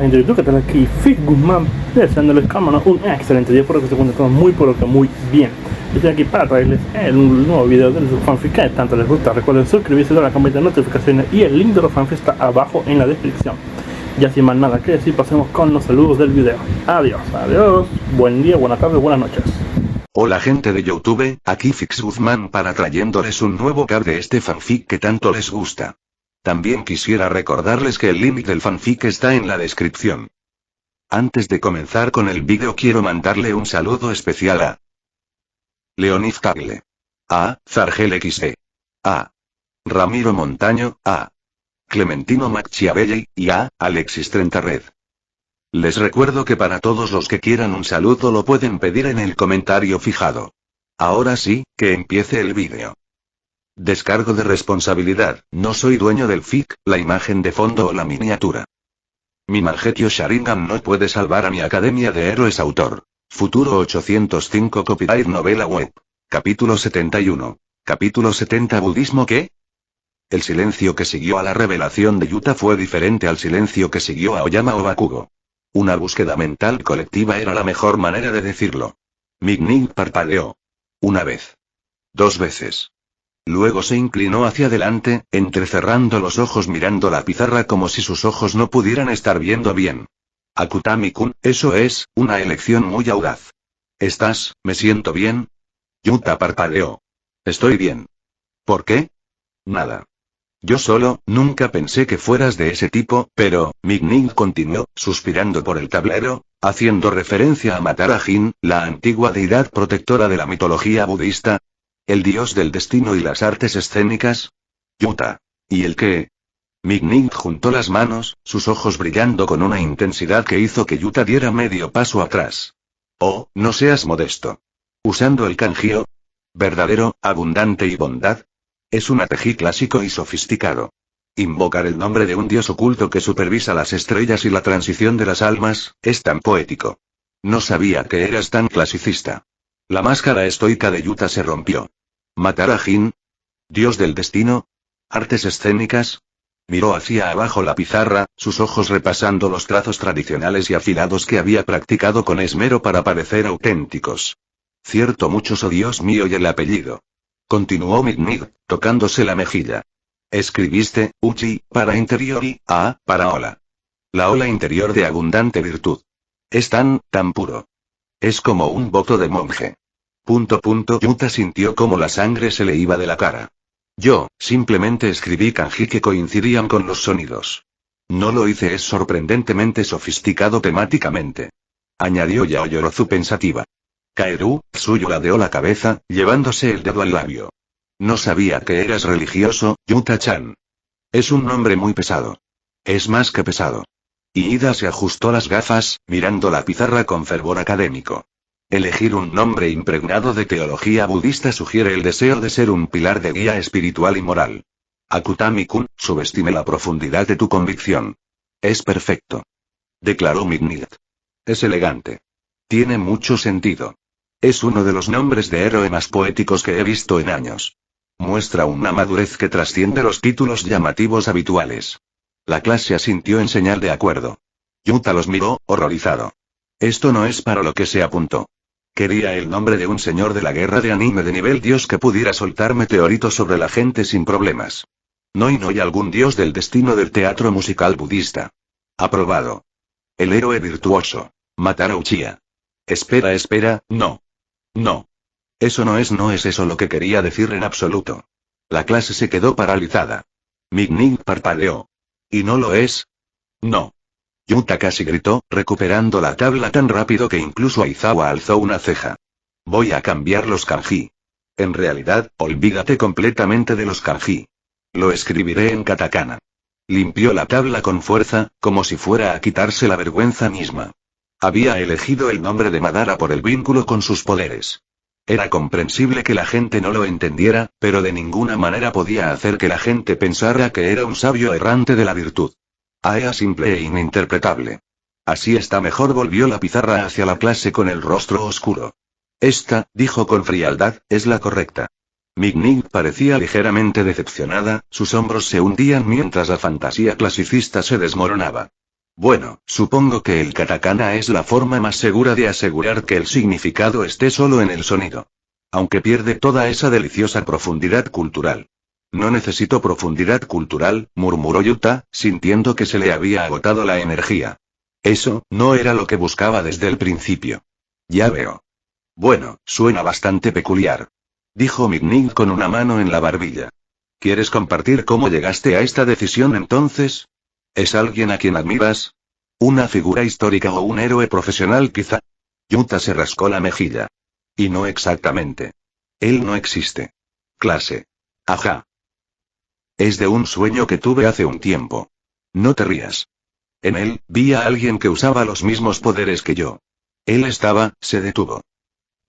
gente de YouTube, ¿qué tal? Aquí Fit Guzmán, deseándoles cámara un excelente día, por que se encuentran todos muy pero que muy bien. Estoy aquí para traerles un nuevo video de su fanfic que tanto les gusta. Recuerden suscribirse, dar la campanita de notificaciones y el link de los fanfics está abajo en la descripción. Ya sin más nada que decir, pasemos con los saludos del video. Adiós, buen día, buenas tardes, buenas noches. Hola gente de YouTube, aquí Fix Guzmán para trayéndoles un nuevo cap de este fanfic que tanto les gusta. También quisiera recordarles que el link del fanfic está en la descripción. Antes de comenzar con el vídeo quiero mandarle un saludo especial a Leonid Tagle, a Zargel XE, a Ramiro Montaño, a Clementino Machiavelli, y a Alexis Trentared. Les recuerdo que para todos los que quieran un saludo lo pueden pedir en el comentario fijado. Ahora sí, que empiece el vídeo. Descargo de responsabilidad, no soy dueño del fic, la imagen de fondo o la miniatura. Mi Mangetio Sharingan no puede salvar a mi Academia de Héroes. Autor. Futuro 805 Copyright Novela Web. Capítulo 71. Capítulo 70 ¿Budismo qué? El silencio que siguió a la revelación de Yuta fue diferente al silencio que siguió a Oyama o Bakugo. Una búsqueda mental colectiva era la mejor manera de decirlo. Mignig parpadeó. Una vez. Dos veces. Luego se inclinó hacia adelante, entrecerrando los ojos mirando la pizarra como si sus ojos no pudieran estar viendo bien. Akutami-kun, eso es, una elección muy audaz. Me siento bien? Yuta parpadeó. Estoy bien. ¿Por qué? Nada. Yo nunca pensé que fueras de ese tipo, pero, Mignig continuó, suspirando por el tablero, haciendo referencia a Matara-jin, la antigua deidad protectora de la mitología budista. ¿El dios del destino y las artes escénicas? Yuta. ¿Y el qué? Mignig juntó las manos, sus ojos brillando con una intensidad que hizo que Yuta diera medio paso atrás. Oh, no seas modesto. Usando el kanji-o, verdadero, abundante y bondad. Es un ateji clásico y sofisticado. Invocar el nombre de un dios oculto que supervisa las estrellas y la transición de las almas, es tan poético. No sabía que eras tan clasicista. La máscara estoica de Yuta se rompió. Matara-jin. ¿Dios del destino? ¿Artes escénicas? Miró hacia abajo la pizarra, sus ojos repasando los trazos tradicionales y afilados que había practicado con esmero para parecer auténticos. Cierto muchos, oh Dios mío, y el apellido. Continuó Mignig, tocándose la mejilla. Escribiste, Uchi, para interior y, para ola. La ola interior de abundante virtud. Es tan puro. Es como un voto de monje. Yuta sintió como la sangre se le iba de la cara. Yo, simplemente escribí kanji que coincidían con los sonidos. No lo hice, es sorprendentemente sofisticado temáticamente. Añadió Yaoyorozu pensativa. Kaeru, Tsuyu ladeó la cabeza, llevándose el dedo al labio. No sabía que eras religioso, Yuta-chan. Es un nombre muy pesado. Es más que pesado. Y Ida se ajustó las gafas, mirando la pizarra con fervor académico. Elegir un nombre impregnado de teología budista sugiere el deseo de ser un pilar de guía espiritual y moral. Akutami-kun, subestime la profundidad de tu convicción. Es perfecto. Declaró Mignig. Es elegante. Tiene mucho sentido. Es uno de los nombres de héroe más poéticos que he visto en años. Muestra una madurez que trasciende los títulos llamativos habituales. La clase asintió en señal de acuerdo. Yuta los miró, horrorizado. Esto no es para lo que se apuntó. Quería el nombre de un señor de la guerra de anime de nivel dios que pudiera soltar meteoritos sobre la gente sin problemas. No hay algún dios del destino del teatro musical budista. Aprobado. El héroe virtuoso. Matara Uchiha. Espera, no. No. Eso no es eso lo que quería decir en absoluto. La clase se quedó paralizada. Mignig parpadeó. ¿Y no lo es? No. Yuta casi gritó, recuperando la tabla tan rápido que incluso Aizawa alzó una ceja. Voy a cambiar los kanji. En realidad, olvídate completamente de los kanji. Lo escribiré en katakana. Limpió la tabla con fuerza, como si fuera a quitarse la vergüenza misma. Había elegido el nombre de Madara por el vínculo con sus poderes. Era comprensible que la gente no lo entendiera, pero de ninguna manera podía hacer que la gente pensara que era un sabio errante de la virtud. Era simple e ininterpretable. Así está mejor, volvió la pizarra hacia la clase con el rostro oscuro. Esta, dijo con frialdad, es la correcta. Mignig parecía ligeramente decepcionada, sus hombros se hundían mientras la fantasía clasicista se desmoronaba. Bueno, supongo que el katakana es la forma más segura de asegurar que el significado esté solo en el sonido. Aunque pierde toda esa deliciosa profundidad cultural. No necesito profundidad cultural, murmuró Yuta, sintiendo que se le había agotado la energía. Eso, no era lo que buscaba desde el principio. Ya veo. Bueno, suena bastante peculiar. Dijo Mignig con una mano en la barbilla. ¿Quieres compartir cómo llegaste a esta decisión entonces? ¿Es alguien a quien admiras? ¿Una figura histórica o un héroe profesional quizá? Yuta se rascó la mejilla. Y no exactamente. Él no existe. Clase. Ajá. Es de un sueño que tuve hace un tiempo. No te rías. En él, vi a alguien que usaba los mismos poderes que yo. Se detuvo.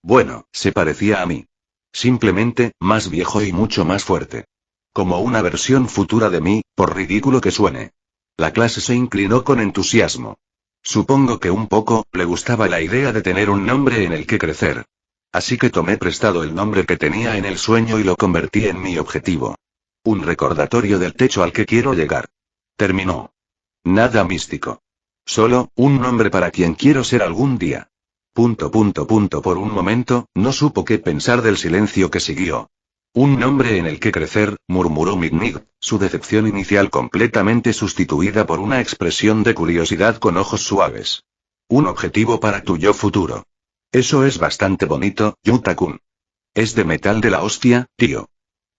Bueno, se parecía a mí. Simplemente, más viejo y mucho más fuerte. Como una versión futura de mí, por ridículo que suene. La clase se inclinó con entusiasmo. Supongo que un poco, le gustaba la idea de tener un nombre en el que crecer. Así que tomé prestado el nombre que tenía en el sueño y lo convertí en mi objetivo. Un recordatorio del techo al que quiero llegar. Terminó. Nada místico. Solo, un nombre para quien quiero ser algún día. Por un momento, no supo qué pensar del silencio que siguió. Un nombre en el que crecer, murmuró Mignig, su decepción inicial completamente sustituida por una expresión de curiosidad con ojos suaves. Un objetivo para tu yo futuro. Eso es bastante bonito, Yuta-kun. Es de metal de la hostia, tío.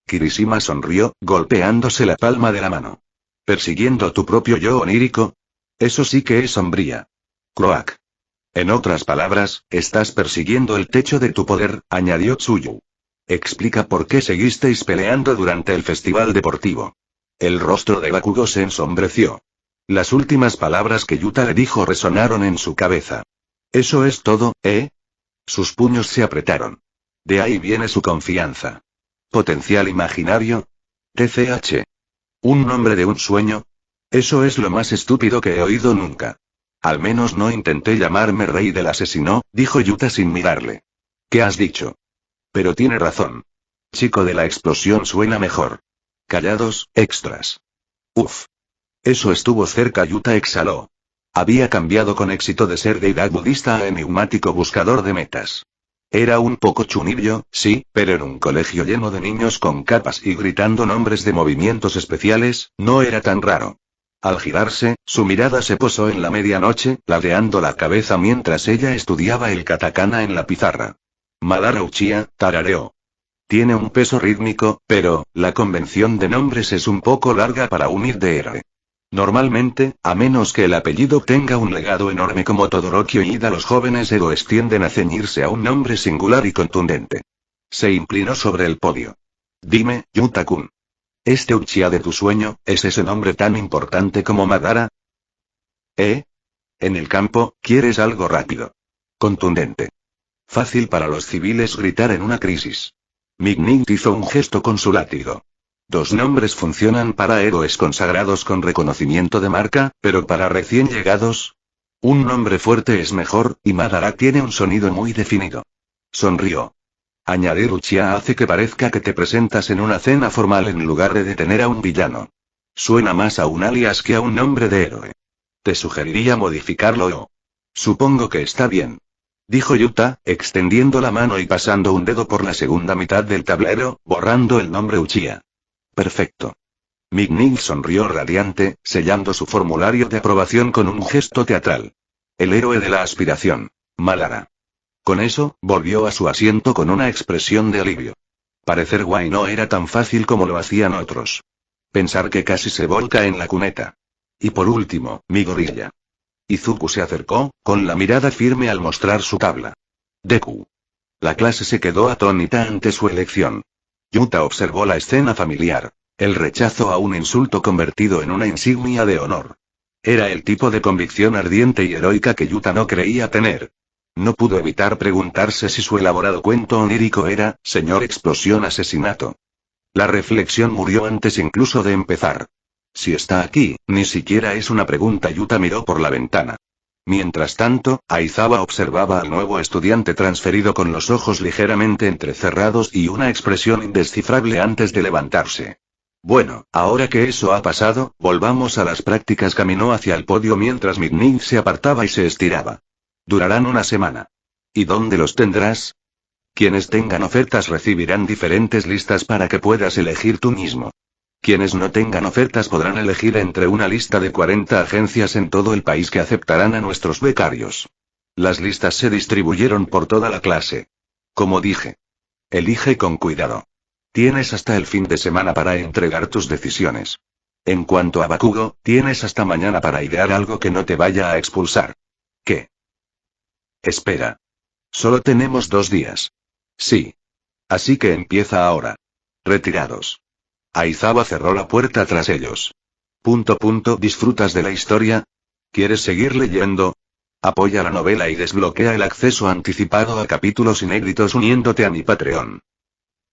Kirishima sonrió, golpeándose la palma de la mano. ¿Persiguiendo tu propio yo onírico? Eso sí que es sombría. Croak. En otras palabras, estás persiguiendo el techo de tu poder, añadió Tsuyu. Explica por qué seguisteis peleando durante el festival deportivo. El rostro de Bakugo se ensombreció. Las últimas palabras que Yuta le dijo resonaron en su cabeza. ¿Eso es todo, eh? Sus puños se apretaron. De ahí viene su confianza. ¿Potencial imaginario? TCH. ¿Un nombre de un sueño? Eso es lo más estúpido que he oído nunca. Al menos no intenté llamarme rey del asesino, dijo Yuta sin mirarle. ¿Qué has dicho? Pero tiene razón. Chico de la explosión suena mejor. Callados, extras. Uf. Eso estuvo cerca, Yuta exhaló. Había cambiado con éxito de ser deidad budista a enigmático buscador de metas. Era un poco chunillo, sí, pero en un colegio lleno de niños con capas y gritando nombres de movimientos especiales, no era tan raro. Al girarse, su mirada se posó en la medianoche, ladeando la cabeza mientras ella estudiaba el katakana en la pizarra. Madara Uchiha, tarareó. Tiene un peso rítmico, pero, la convención de nombres es un poco larga para unir de R. Normalmente, a menos que el apellido tenga un legado enorme como Todoroki Ida, los jóvenes Edos tienden a ceñirse a un nombre singular y contundente. Se inclinó sobre el podio. Dime, Yuta-kun. ¿Este Uchiha de tu sueño, es ese nombre tan importante como Madara? ¿Eh? En el campo, quieres algo rápido. Contundente. Fácil para los civiles gritar en una crisis. Mignig hizo un gesto con su látigo. Dos nombres funcionan para héroes consagrados con reconocimiento de marca, pero para recién llegados. Un nombre fuerte es mejor, y Madara tiene un sonido muy definido. Sonrió. Añadir Uchiha hace que parezca que te presentas en una cena formal en lugar de detener a un villano. Suena más a un alias que a un nombre de héroe. Te sugeriría modificarlo o... Supongo que está bien. Dijo Yuta, extendiendo la mano y pasando un dedo por la segunda mitad del tablero, borrando el nombre Uchiha. Perfecto. Mignig sonrió radiante, sellando su formulario de aprobación con un gesto teatral. El héroe de la aspiración. Madara. Con eso, volvió a su asiento con una expresión de alivio. Parecer guay no era tan fácil como lo hacían otros. Pensar que casi se volca en la cuneta. Y por último, mi gorilla. Izuku se acercó, con la mirada firme al mostrar su tabla. Deku. La clase se quedó atónita ante su elección. Yuta observó la escena familiar. El rechazo a un insulto convertido en una insignia de honor. Era el tipo de convicción ardiente y heroica que Yuta no creía tener. No pudo evitar preguntarse si su elaborado cuento onírico era, señor explosión asesinato. La reflexión murió antes incluso de empezar. Si está aquí, ni siquiera es una pregunta. Yuta miró por la ventana. Mientras tanto, Aizawa observaba al nuevo estudiante transferido con los ojos ligeramente entrecerrados y una expresión indescifrable antes de levantarse. Bueno, ahora que eso ha pasado, volvamos a las prácticas. Caminó hacia el podio mientras Midnight se apartaba y se estiraba. Durarán una semana. ¿Y dónde los tendrás? Quienes tengan ofertas recibirán diferentes listas para que puedas elegir tú mismo. Quienes no tengan ofertas podrán elegir entre una lista de 40 agencias en todo el país que aceptarán a nuestros becarios. Las listas se distribuyeron por toda la clase. Como dije, elige con cuidado. Tienes hasta el fin de semana para entregar tus decisiones. En cuanto a Bakugo, tienes hasta mañana para idear algo que no te vaya a expulsar. ¿Qué? Espera. Solo tenemos 2 días. Sí. Así que empieza ahora. Retirados. Aizawa cerró la puerta tras ellos. ¿Disfrutas de la historia? ¿Quieres seguir leyendo? Apoya la novela y desbloquea el acceso anticipado a capítulos inéditos uniéndote a mi Patreon.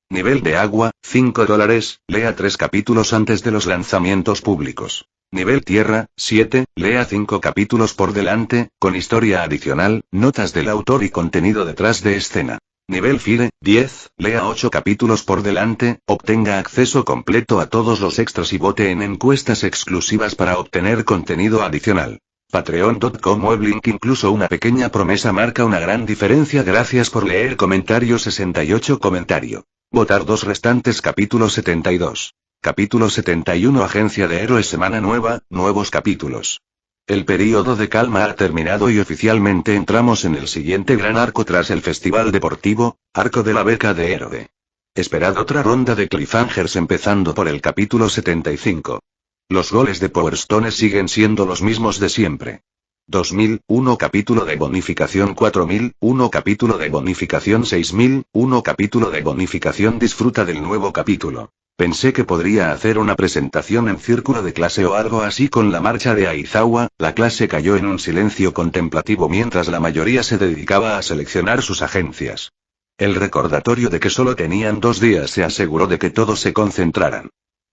Nivel de agua, $5, lea 3 capítulos antes de los lanzamientos públicos. Nivel tierra, 7, lea 5 capítulos por delante, con historia adicional, notas del autor y contenido detrás de escena. Nivel Fire, 10, lea 8 capítulos por delante, obtenga acceso completo a todos los extras y vote en encuestas exclusivas para obtener contenido adicional. Patreon.com Weblink. Incluso una pequeña promesa marca una gran diferencia. Gracias por leer. Comentario 68. Comentario. Votar 2 restantes. Capítulo 72. Capítulo 71. Agencia de Héroes. Semana nueva, nuevos capítulos. El período de calma ha terminado y oficialmente entramos en el siguiente gran arco tras el festival deportivo, arco de la beca de héroe. Esperad otra ronda de cliffhangers empezando por el capítulo 75. Los goles de Power Stone siguen siendo los mismos de siempre. 2000, 1 capítulo de bonificación 4000, 1 capítulo de bonificación 6000, 1 capítulo de bonificación. Disfruta del nuevo capítulo. Pensé que podría hacer una presentación en círculo de clase o algo así con la marcha de Aizawa. La clase cayó en un silencio contemplativo mientras la mayoría se dedicaba a seleccionar sus agencias. El recordatorio de que solo tenían 2 días se aseguró de que todos se concentraran.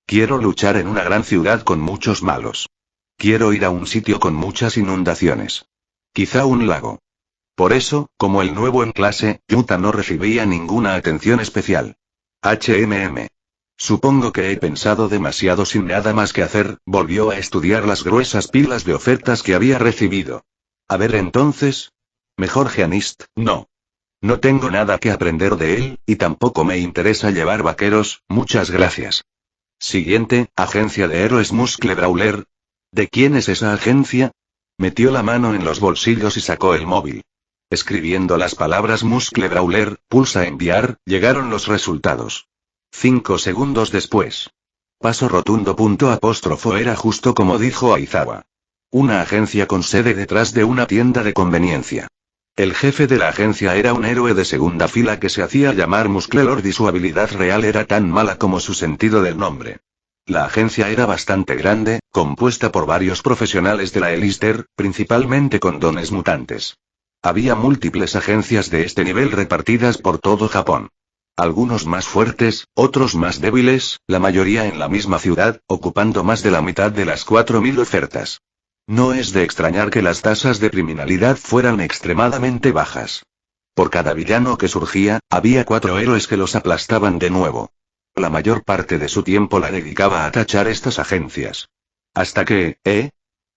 Quiero luchar en una gran ciudad con muchos malos. Quiero ir a un sitio con muchas inundaciones. Quizá un lago. Por eso, como el nuevo en clase, Yuta no recibía ninguna atención especial. Supongo que he pensado demasiado sin nada más que hacer. Volvió a estudiar las gruesas pilas de ofertas que había recibido. A ver entonces. Mejor Geanist, no. No tengo nada que aprender de él, y tampoco me interesa llevar vaqueros. Muchas gracias. Siguiente, agencia de héroes Muscle Brawler. ¿De quién es esa agencia? Metió la mano en los bolsillos y sacó el móvil. Escribiendo las palabras Muscle Brawler, pulsa enviar, llegaron los resultados. 5 segundos después. Paso rotundo. Era justo como dijo Aizawa. Una agencia con sede detrás de una tienda de conveniencia. El jefe de la agencia era un héroe de segunda fila que se hacía llamar Muscle Lord y su habilidad real era tan mala como su sentido del nombre. La agencia era bastante grande, compuesta por varios profesionales de la Elister, principalmente con dones mutantes. Había múltiples agencias de este nivel repartidas por todo Japón. Algunos más fuertes, otros más débiles, la mayoría en la misma ciudad, ocupando más de la mitad de las 4000 ofertas. No es de extrañar que las tasas de criminalidad fueran extremadamente bajas. Por cada villano que surgía, había 4 héroes que los aplastaban de nuevo. La mayor parte de su tiempo la dedicaba a tachar estas agencias. Hasta que,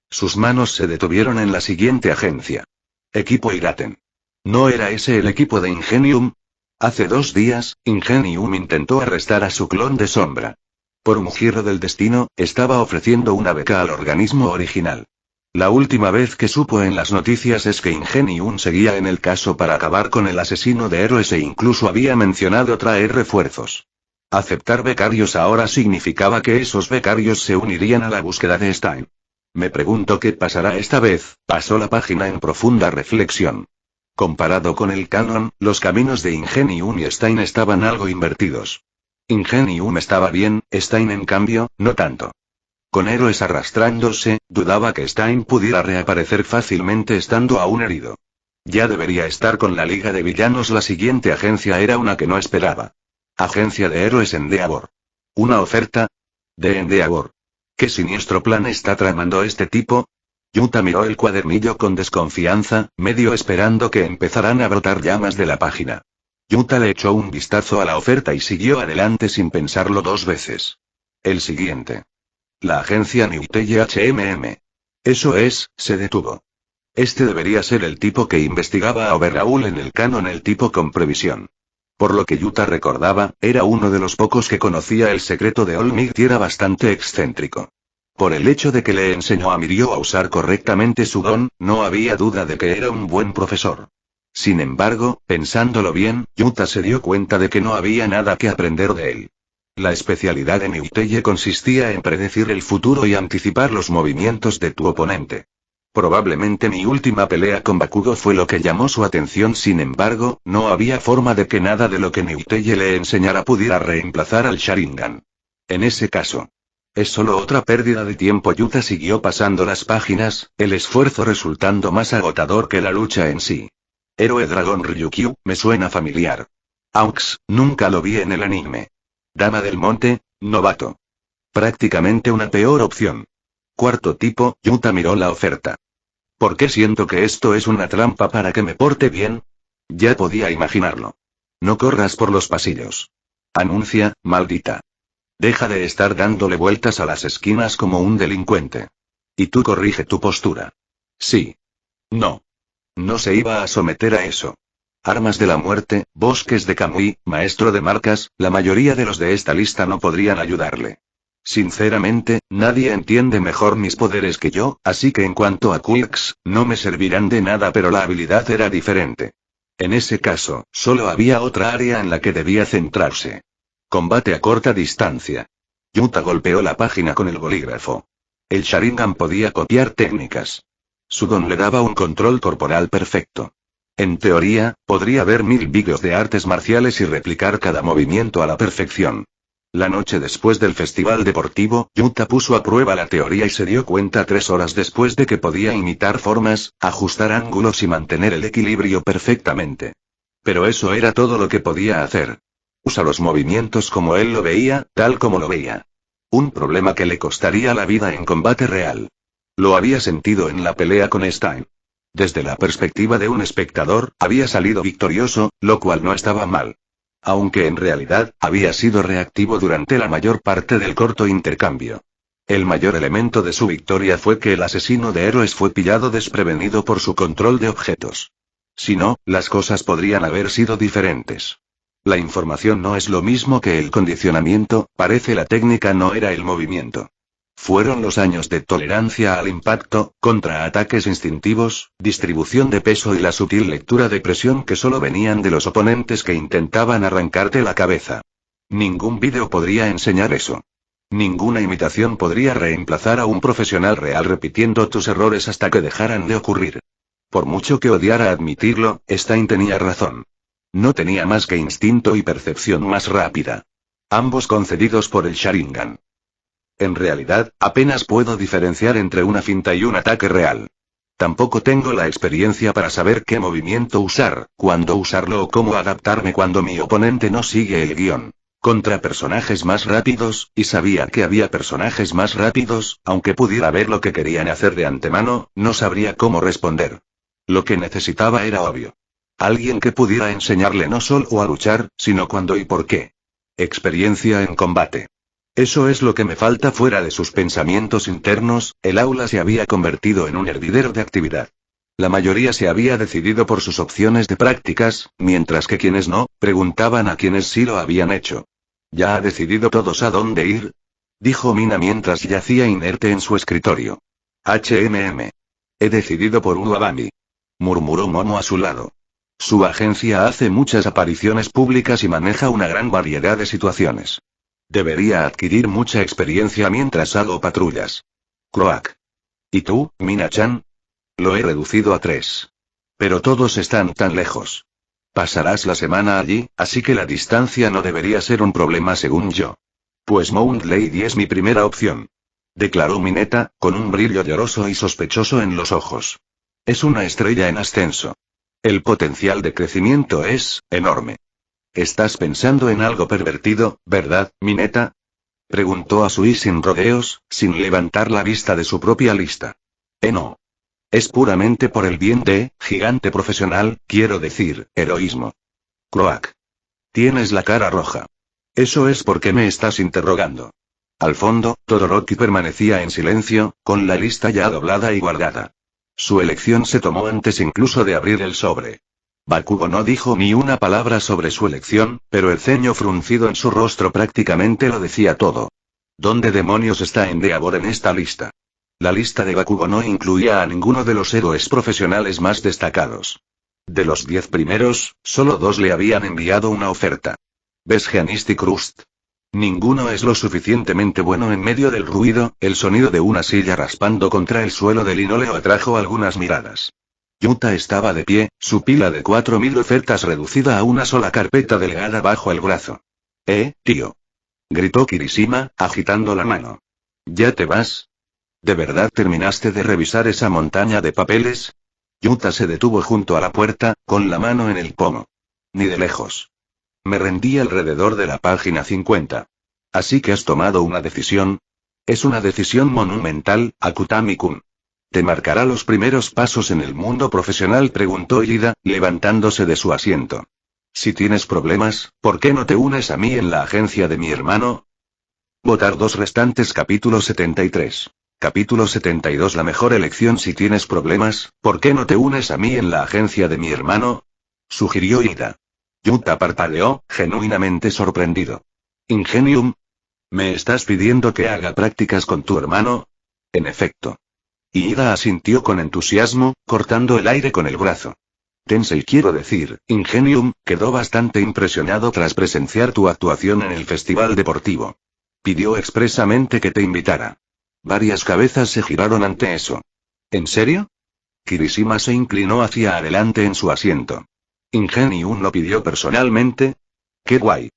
sus manos se detuvieron en la siguiente agencia. Equipo Iraten. ¿No era ese el equipo de Ingenium? Hace 2 días, Ingenium intentó arrestar a su clon de sombra. Por un giro del destino, estaba ofreciendo una beca al organismo original. La última vez que supo en las noticias es que Ingenium seguía en el caso para acabar con el asesino de héroes e incluso había mencionado traer refuerzos. Aceptar becarios ahora significaba que esos becarios se unirían a la búsqueda de Stein. Me pregunto qué pasará esta vez. Pasó la página en profunda reflexión. Comparado con el canon, los caminos de Ingenium y Stein estaban algo invertidos. Ingenium estaba bien, Stein en cambio, no tanto. Con héroes arrastrándose, dudaba que Stein pudiera reaparecer fácilmente estando aún herido. Ya debería estar con la Liga de Villanos. La siguiente agencia era una que no esperaba. Agencia de héroes Endeavor. ¿Una oferta? De Endeavor. ¿Qué siniestro plan está tramando este tipo? Yuta miró el cuadernillo con desconfianza, medio esperando que empezaran a brotar llamas de la página. Yuta le echó un vistazo a la oferta y siguió adelante sin pensarlo 2 veces. El siguiente. La agencia Newteye HMM. Eso es, se detuvo. Este debería ser el tipo que investigaba a Overhaul en el canon, el tipo con previsión. Por lo que Yuta recordaba, era uno de los pocos que conocía el secreto de All Might y era bastante excéntrico. Por el hecho de que le enseñó a Mirio a usar correctamente su don, no había duda de que era un buen profesor. Sin embargo, pensándolo bien, Yuta se dio cuenta de que no había nada que aprender de él. La especialidad de Newteye consistía en predecir el futuro y anticipar los movimientos de tu oponente. Probablemente mi última pelea con Bakugo fue lo que llamó su atención, sin embargo, no había forma de que nada de lo que Newteye le enseñara pudiera reemplazar al Sharingan. En ese caso, es solo otra pérdida de tiempo. Yuta siguió pasando las páginas, el esfuerzo resultando más agotador que la lucha en sí. Héroe Dragón Ryukyu, me suena familiar. Aux, nunca lo vi en el anime. Dama del Monte, novato. Prácticamente una peor opción. Cuarto tipo, Yuta miró la oferta. ¿Por qué siento que esto es una trampa para que me porte bien? Ya podía imaginarlo. No corras por los pasillos. Anuncia, maldita. Deja de estar dándole vueltas a las esquinas como un delincuente. Y tú corrige tu postura. Sí. No. No se iba a someter a eso. Armas de la muerte, bosques de Kamui, maestro de marcas, la mayoría de los de esta lista no podrían ayudarle. Sinceramente, nadie entiende mejor mis poderes que yo, así que en cuanto a quirks, no me servirán de nada, pero la habilidad era diferente. En ese caso, solo había otra área en la que debía centrarse. Combate a corta distancia. Yuta golpeó la página con el bolígrafo. El Sharingan podía copiar técnicas. Su don le daba un control corporal perfecto. En teoría, podría ver 1000 vídeos de artes marciales y replicar cada movimiento a la perfección. La noche después del festival deportivo, Yuta puso a prueba la teoría y se dio cuenta 3 horas después de que podía imitar formas, ajustar ángulos y mantener el equilibrio perfectamente. Pero eso era todo lo que podía hacer. Usa los movimientos como él lo veía, tal como lo veía. Un problema que le costaría la vida en combate real. Lo había sentido en la pelea con Stein. Desde la perspectiva de un espectador, había salido victorioso, lo cual no estaba mal. Aunque en realidad, había sido reactivo durante la mayor parte del corto intercambio. El mayor elemento de su victoria fue que el asesino de héroes fue pillado desprevenido por su control de objetos. Si no, las cosas podrían haber sido diferentes. La información no es lo mismo que el condicionamiento, parece la técnica no era el movimiento. Fueron los años de tolerancia al impacto, contraataques instintivos, distribución de peso y la sutil lectura de presión que solo venían de los oponentes que intentaban arrancarte la cabeza. Ningún vídeo podría enseñar eso. Ninguna imitación podría reemplazar a un profesional real repitiendo tus errores hasta que dejaran de ocurrir. Por mucho que odiara admitirlo, Stein tenía razón. No tenía más que instinto y percepción más rápida. Ambos concedidos por el Sharingan. En realidad, apenas puedo diferenciar entre una finta y un ataque real. Tampoco tengo la experiencia para saber qué movimiento usar, cuándo usarlo o cómo adaptarme cuando mi oponente no sigue el guión. Contra personajes más rápidos, y sabía que había personajes más rápidos, aunque pudiera ver lo que querían hacer de antemano, no sabría cómo responder. Lo que necesitaba era obvio. Alguien que pudiera enseñarle no solo a luchar, sino cuándo y por qué. Experiencia en combate. Eso es lo que me falta. Fuera de sus pensamientos internos, el aula se había convertido en un hervidero de actividad. La mayoría se había decidido por sus opciones de prácticas, mientras que quienes no, preguntaban a quienes sí lo habían hecho. ¿Ya ha decidido todos a dónde ir?, dijo Mina mientras yacía inerte en su escritorio. He decidido por Uabami, murmuró Momo a su lado. Su agencia hace muchas apariciones públicas y maneja una gran variedad de situaciones. Debería adquirir mucha experiencia mientras hago patrullas. Croak. ¿Y tú, Mina-chan? Lo he reducido a 3. Pero todos están tan lejos. Pasarás la semana allí, así que la distancia no debería ser un problema según yo. Pues Mount Lady es mi primera opción, declaró Mineta, con un brillo lloroso y sospechoso en los ojos. Es una estrella en ascenso. El potencial de crecimiento es enorme. ¿Estás pensando en algo pervertido, verdad, Mineta?, preguntó Asui sin rodeos, sin levantar la vista de su propia lista. No. Es puramente por el bien de, gigante profesional, quiero decir, heroísmo. Croak. Tienes la cara roja. ¿Eso es porque me estás interrogando? Al fondo, Todoroki permanecía en silencio, con la lista ya doblada y guardada. Su elección se tomó antes incluso de abrir el sobre. Bakugo no dijo ni una palabra sobre su elección, pero el ceño fruncido en su rostro prácticamente lo decía todo. ¿Dónde demonios está Endeavor en esta lista? La lista de Bakugo no incluía a ninguno de los héroes profesionales más destacados. De los 10 primeros, solo 2 le habían enviado una oferta. Besgeanist y Krust. Ninguno es lo suficientemente bueno. En medio del ruido, el sonido de una silla raspando contra el suelo de linóleo atrajo algunas miradas. Yuta estaba de pie, su pila de 4000 ofertas reducida a una sola carpeta delgada bajo el brazo. Tío. Gritó Kirishima, agitando la mano. ¿Ya te vas? ¿De verdad terminaste de revisar esa montaña de papeles? Yuta se detuvo junto a la puerta, con la mano en el pomo. Ni de lejos. Me rendí alrededor de la página 50. Así que has tomado una decisión. Es una decisión monumental, Akutami-kun. ¿Te marcará los primeros pasos en el mundo profesional?, preguntó Ida, levantándose de su asiento. Si tienes problemas, ¿por qué no te unes a mí en la agencia de mi hermano? Votar 2 restantes. Capítulo 73. Capítulo 72. La mejor elección. Si tienes problemas, ¿por qué no te unes a mí en la agencia de mi hermano?, sugirió Ida. Yuta parpadeó, genuinamente sorprendido. ¿Ingenium? ¿Me estás pidiendo que haga prácticas con tu hermano? En efecto. Ida asintió con entusiasmo, cortando el aire con el brazo. Tensei, quiero decir, Ingenium, quedó bastante impresionado tras presenciar tu actuación en el festival deportivo. Pidió expresamente que te invitara. Varias cabezas se giraron ante eso. ¿En serio? Kirishima se inclinó hacia adelante en su asiento. ¿Ingenium lo pidió personalmente? ¡Qué guay!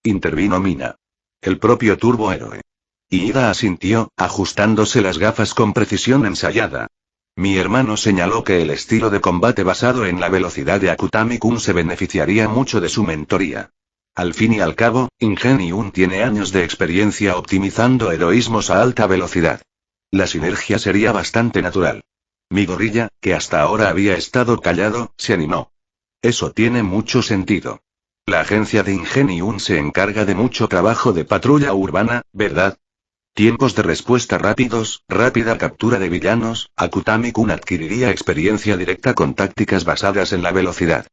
Intervino Mina. El propio turbohéroe. Ida asintió, ajustándose las gafas con precisión ensayada. Mi hermano señaló que el estilo de combate basado en la velocidad de Akutami-kun se beneficiaría mucho de su mentoría. Al fin y al cabo, Ingenium tiene años de experiencia optimizando heroísmos a alta velocidad. La sinergia sería bastante natural. Mi gorilla, que hasta ahora había estado callado, se animó. Eso tiene mucho sentido. La agencia de Ingenium se encarga de mucho trabajo de patrulla urbana, ¿verdad? Tiempos de respuesta rápidos, rápida captura de villanos. Akutami-kun adquiriría experiencia directa con tácticas basadas en la velocidad.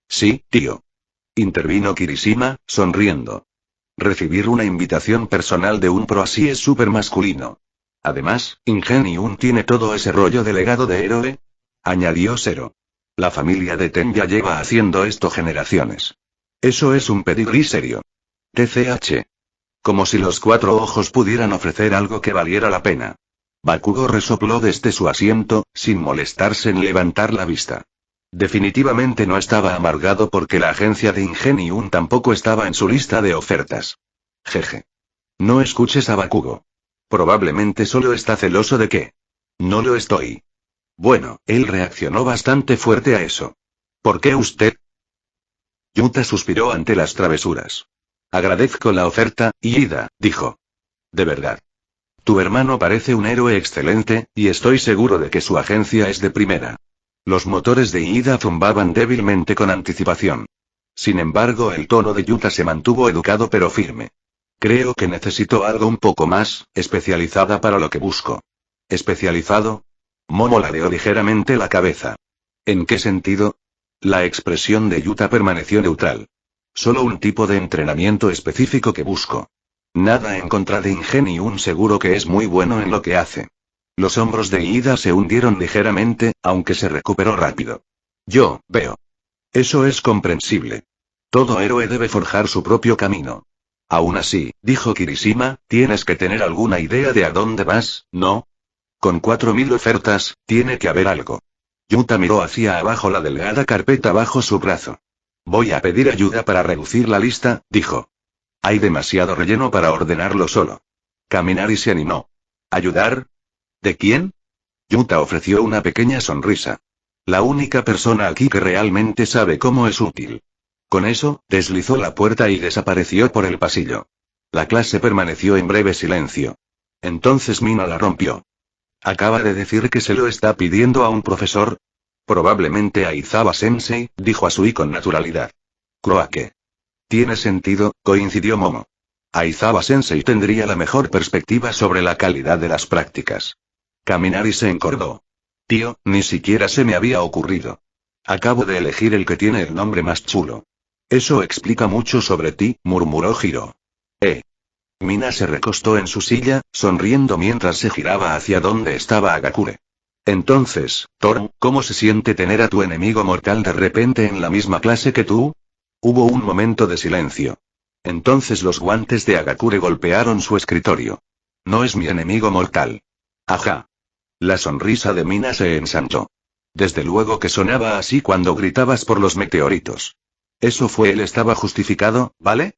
Sí, tío. Intervino Kirishima, sonriendo. Recibir una invitación personal de un pro así es súper masculino. Además, Ingenium tiene todo ese rollo de legado de héroe, añadió Zero. La familia de Ten ya lleva haciendo esto generaciones. Eso es un pedigrí serio. TCH. Como si los 4 ojos pudieran ofrecer algo que valiera la pena. Bakugo resopló desde su asiento, sin molestarse en levantar la vista. Definitivamente no estaba amargado porque la agencia de Ingenium tampoco estaba en su lista de ofertas. Jeje. No escuches a Bakugo. Probablemente solo está celoso de que. No lo estoy. Bueno, él reaccionó bastante fuerte a eso. ¿Por qué usted? Yuta suspiró ante las travesuras. Agradezco la oferta, Ida, dijo. De verdad. Tu hermano parece un héroe excelente, y estoy seguro de que su agencia es de primera. Los motores de Ida zumbaban débilmente con anticipación. Sin embargo, el tono de Yuta se mantuvo educado pero firme. Creo que necesito algo un poco más especializada para lo que busco. ¿Especializado? Momo ladeó ligeramente la cabeza. ¿En qué sentido? La expresión de Yuta permaneció neutral. Solo un tipo de entrenamiento específico que busco. Nada en contra de Ingenium, seguro que es muy bueno en lo que hace. Los hombros de Ida se hundieron ligeramente, aunque se recuperó rápido. Yo veo. Eso es comprensible. Todo héroe debe forjar su propio camino. Aún así, dijo Kirishima, tienes que tener alguna idea de a dónde vas, ¿no? Con 4000 ofertas, tiene que haber algo. Yuta miró hacia abajo la delgada carpeta bajo su brazo. Voy a pedir ayuda para reducir la lista, dijo. Hay demasiado relleno para ordenarlo solo. Kaminari se animó. ¿Ayudar? ¿De quién? Yuta ofreció una pequeña sonrisa. La única persona aquí que realmente sabe cómo es útil. Con eso, deslizó la puerta y desapareció por el pasillo. La clase permaneció en breve silencio. Entonces Mina la rompió. ¿Acaba de decir que se lo está pidiendo a un profesor? Probablemente a Izawa-sensei, dijo Asui con naturalidad. Croake. Tiene sentido, coincidió Momo. Aizawa-sensei tendría la mejor perspectiva sobre la calidad de las prácticas. Kaminari se encorvó. Tío, ni siquiera se me había ocurrido. Acabo de elegir el que tiene el nombre más chulo. Eso explica mucho sobre ti, murmuró Hiro. Mina se recostó en su silla, sonriendo mientras se giraba hacia donde estaba Agakure. Entonces, Toro, ¿cómo se siente tener a tu enemigo mortal de repente en la misma clase que tú? Hubo un momento de silencio. Entonces los guantes de Agakure golpearon su escritorio. No es mi enemigo mortal. Ajá. La sonrisa de Mina se ensanchó. Desde luego que sonaba así cuando gritabas por los meteoritos. Eso fue él estaba justificado, ¿vale?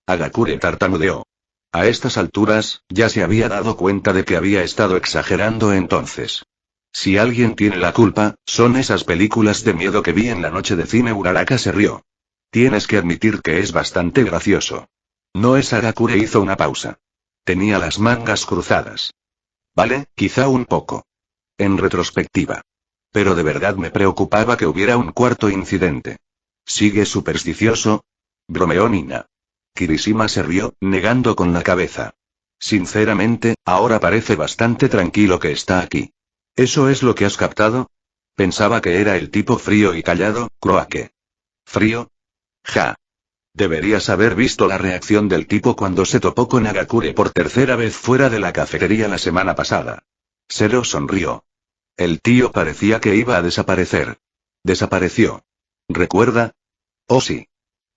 Agakure tartamudeó. A estas alturas, ya se había dado cuenta de que había estado exagerando entonces. Si alguien tiene la culpa, son esas películas de miedo que vi en la noche de cine. Uraraka se rió. Tienes que admitir que es bastante gracioso. No es. Agakure hizo una pausa. Tenía las mangas cruzadas. Vale, quizá un poco. En retrospectiva. Pero de verdad me preocupaba que hubiera un cuarto incidente. ¿Sigue supersticioso? Bromeó Nina. Kirishima se rió, negando con la cabeza. Sinceramente, ahora parece bastante tranquilo que está aquí. ¿Eso es lo que has captado? Pensaba que era el tipo frío y callado, Croake. ¿Frío? Ja. Deberías haber visto la reacción del tipo cuando se topó con Agakure por tercera vez fuera de la cafetería la semana pasada. Sero sonrió. El tío parecía que iba a desaparecer. Desapareció. ¿Recuerda? Oh sí.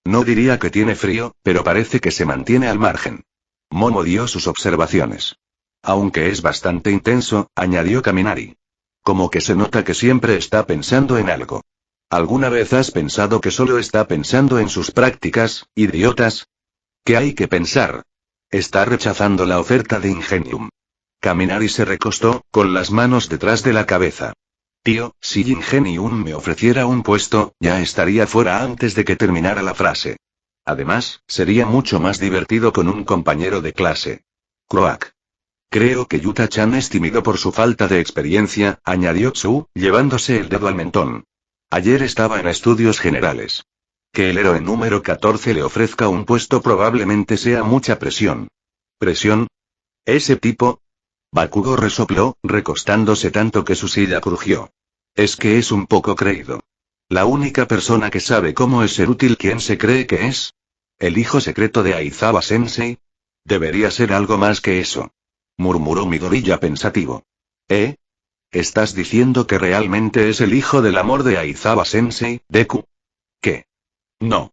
No diría que tiene frío, pero parece que se mantiene al margen. Momo dio sus observaciones. Aunque es bastante intenso, añadió Kaminari. Como que se nota que siempre está pensando en algo. ¿Alguna vez has pensado que solo está pensando en sus prácticas, idiotas? ¿Qué hay que pensar? Está rechazando la oferta de Ingenium. Kaminari se recostó, con las manos detrás de la cabeza. Tío, si Ingenium me ofreciera un puesto, ya estaría fuera antes de que terminara la frase. Además, sería mucho más divertido con un compañero de clase. Croak. Creo que Yuta-chan es tímido por su falta de experiencia, añadió Tsu, llevándose el dedo al mentón. Ayer estaba en estudios generales. Que el héroe número 14 le ofrezca un puesto probablemente sea mucha presión. ¿Presión? ¿Ese tipo? Bakugo resopló, recostándose tanto que su silla crujió. Es que es un poco creído. La única persona que sabe cómo es ser útil, ¿quién se cree que es? ¿El hijo secreto de Aizawa-sensei? Debería ser algo más que eso. Murmuró Midoriya pensativo. ¿Estás diciendo que realmente es el hijo del amor de Aizawa-sensei, Deku? ¿Qué? No.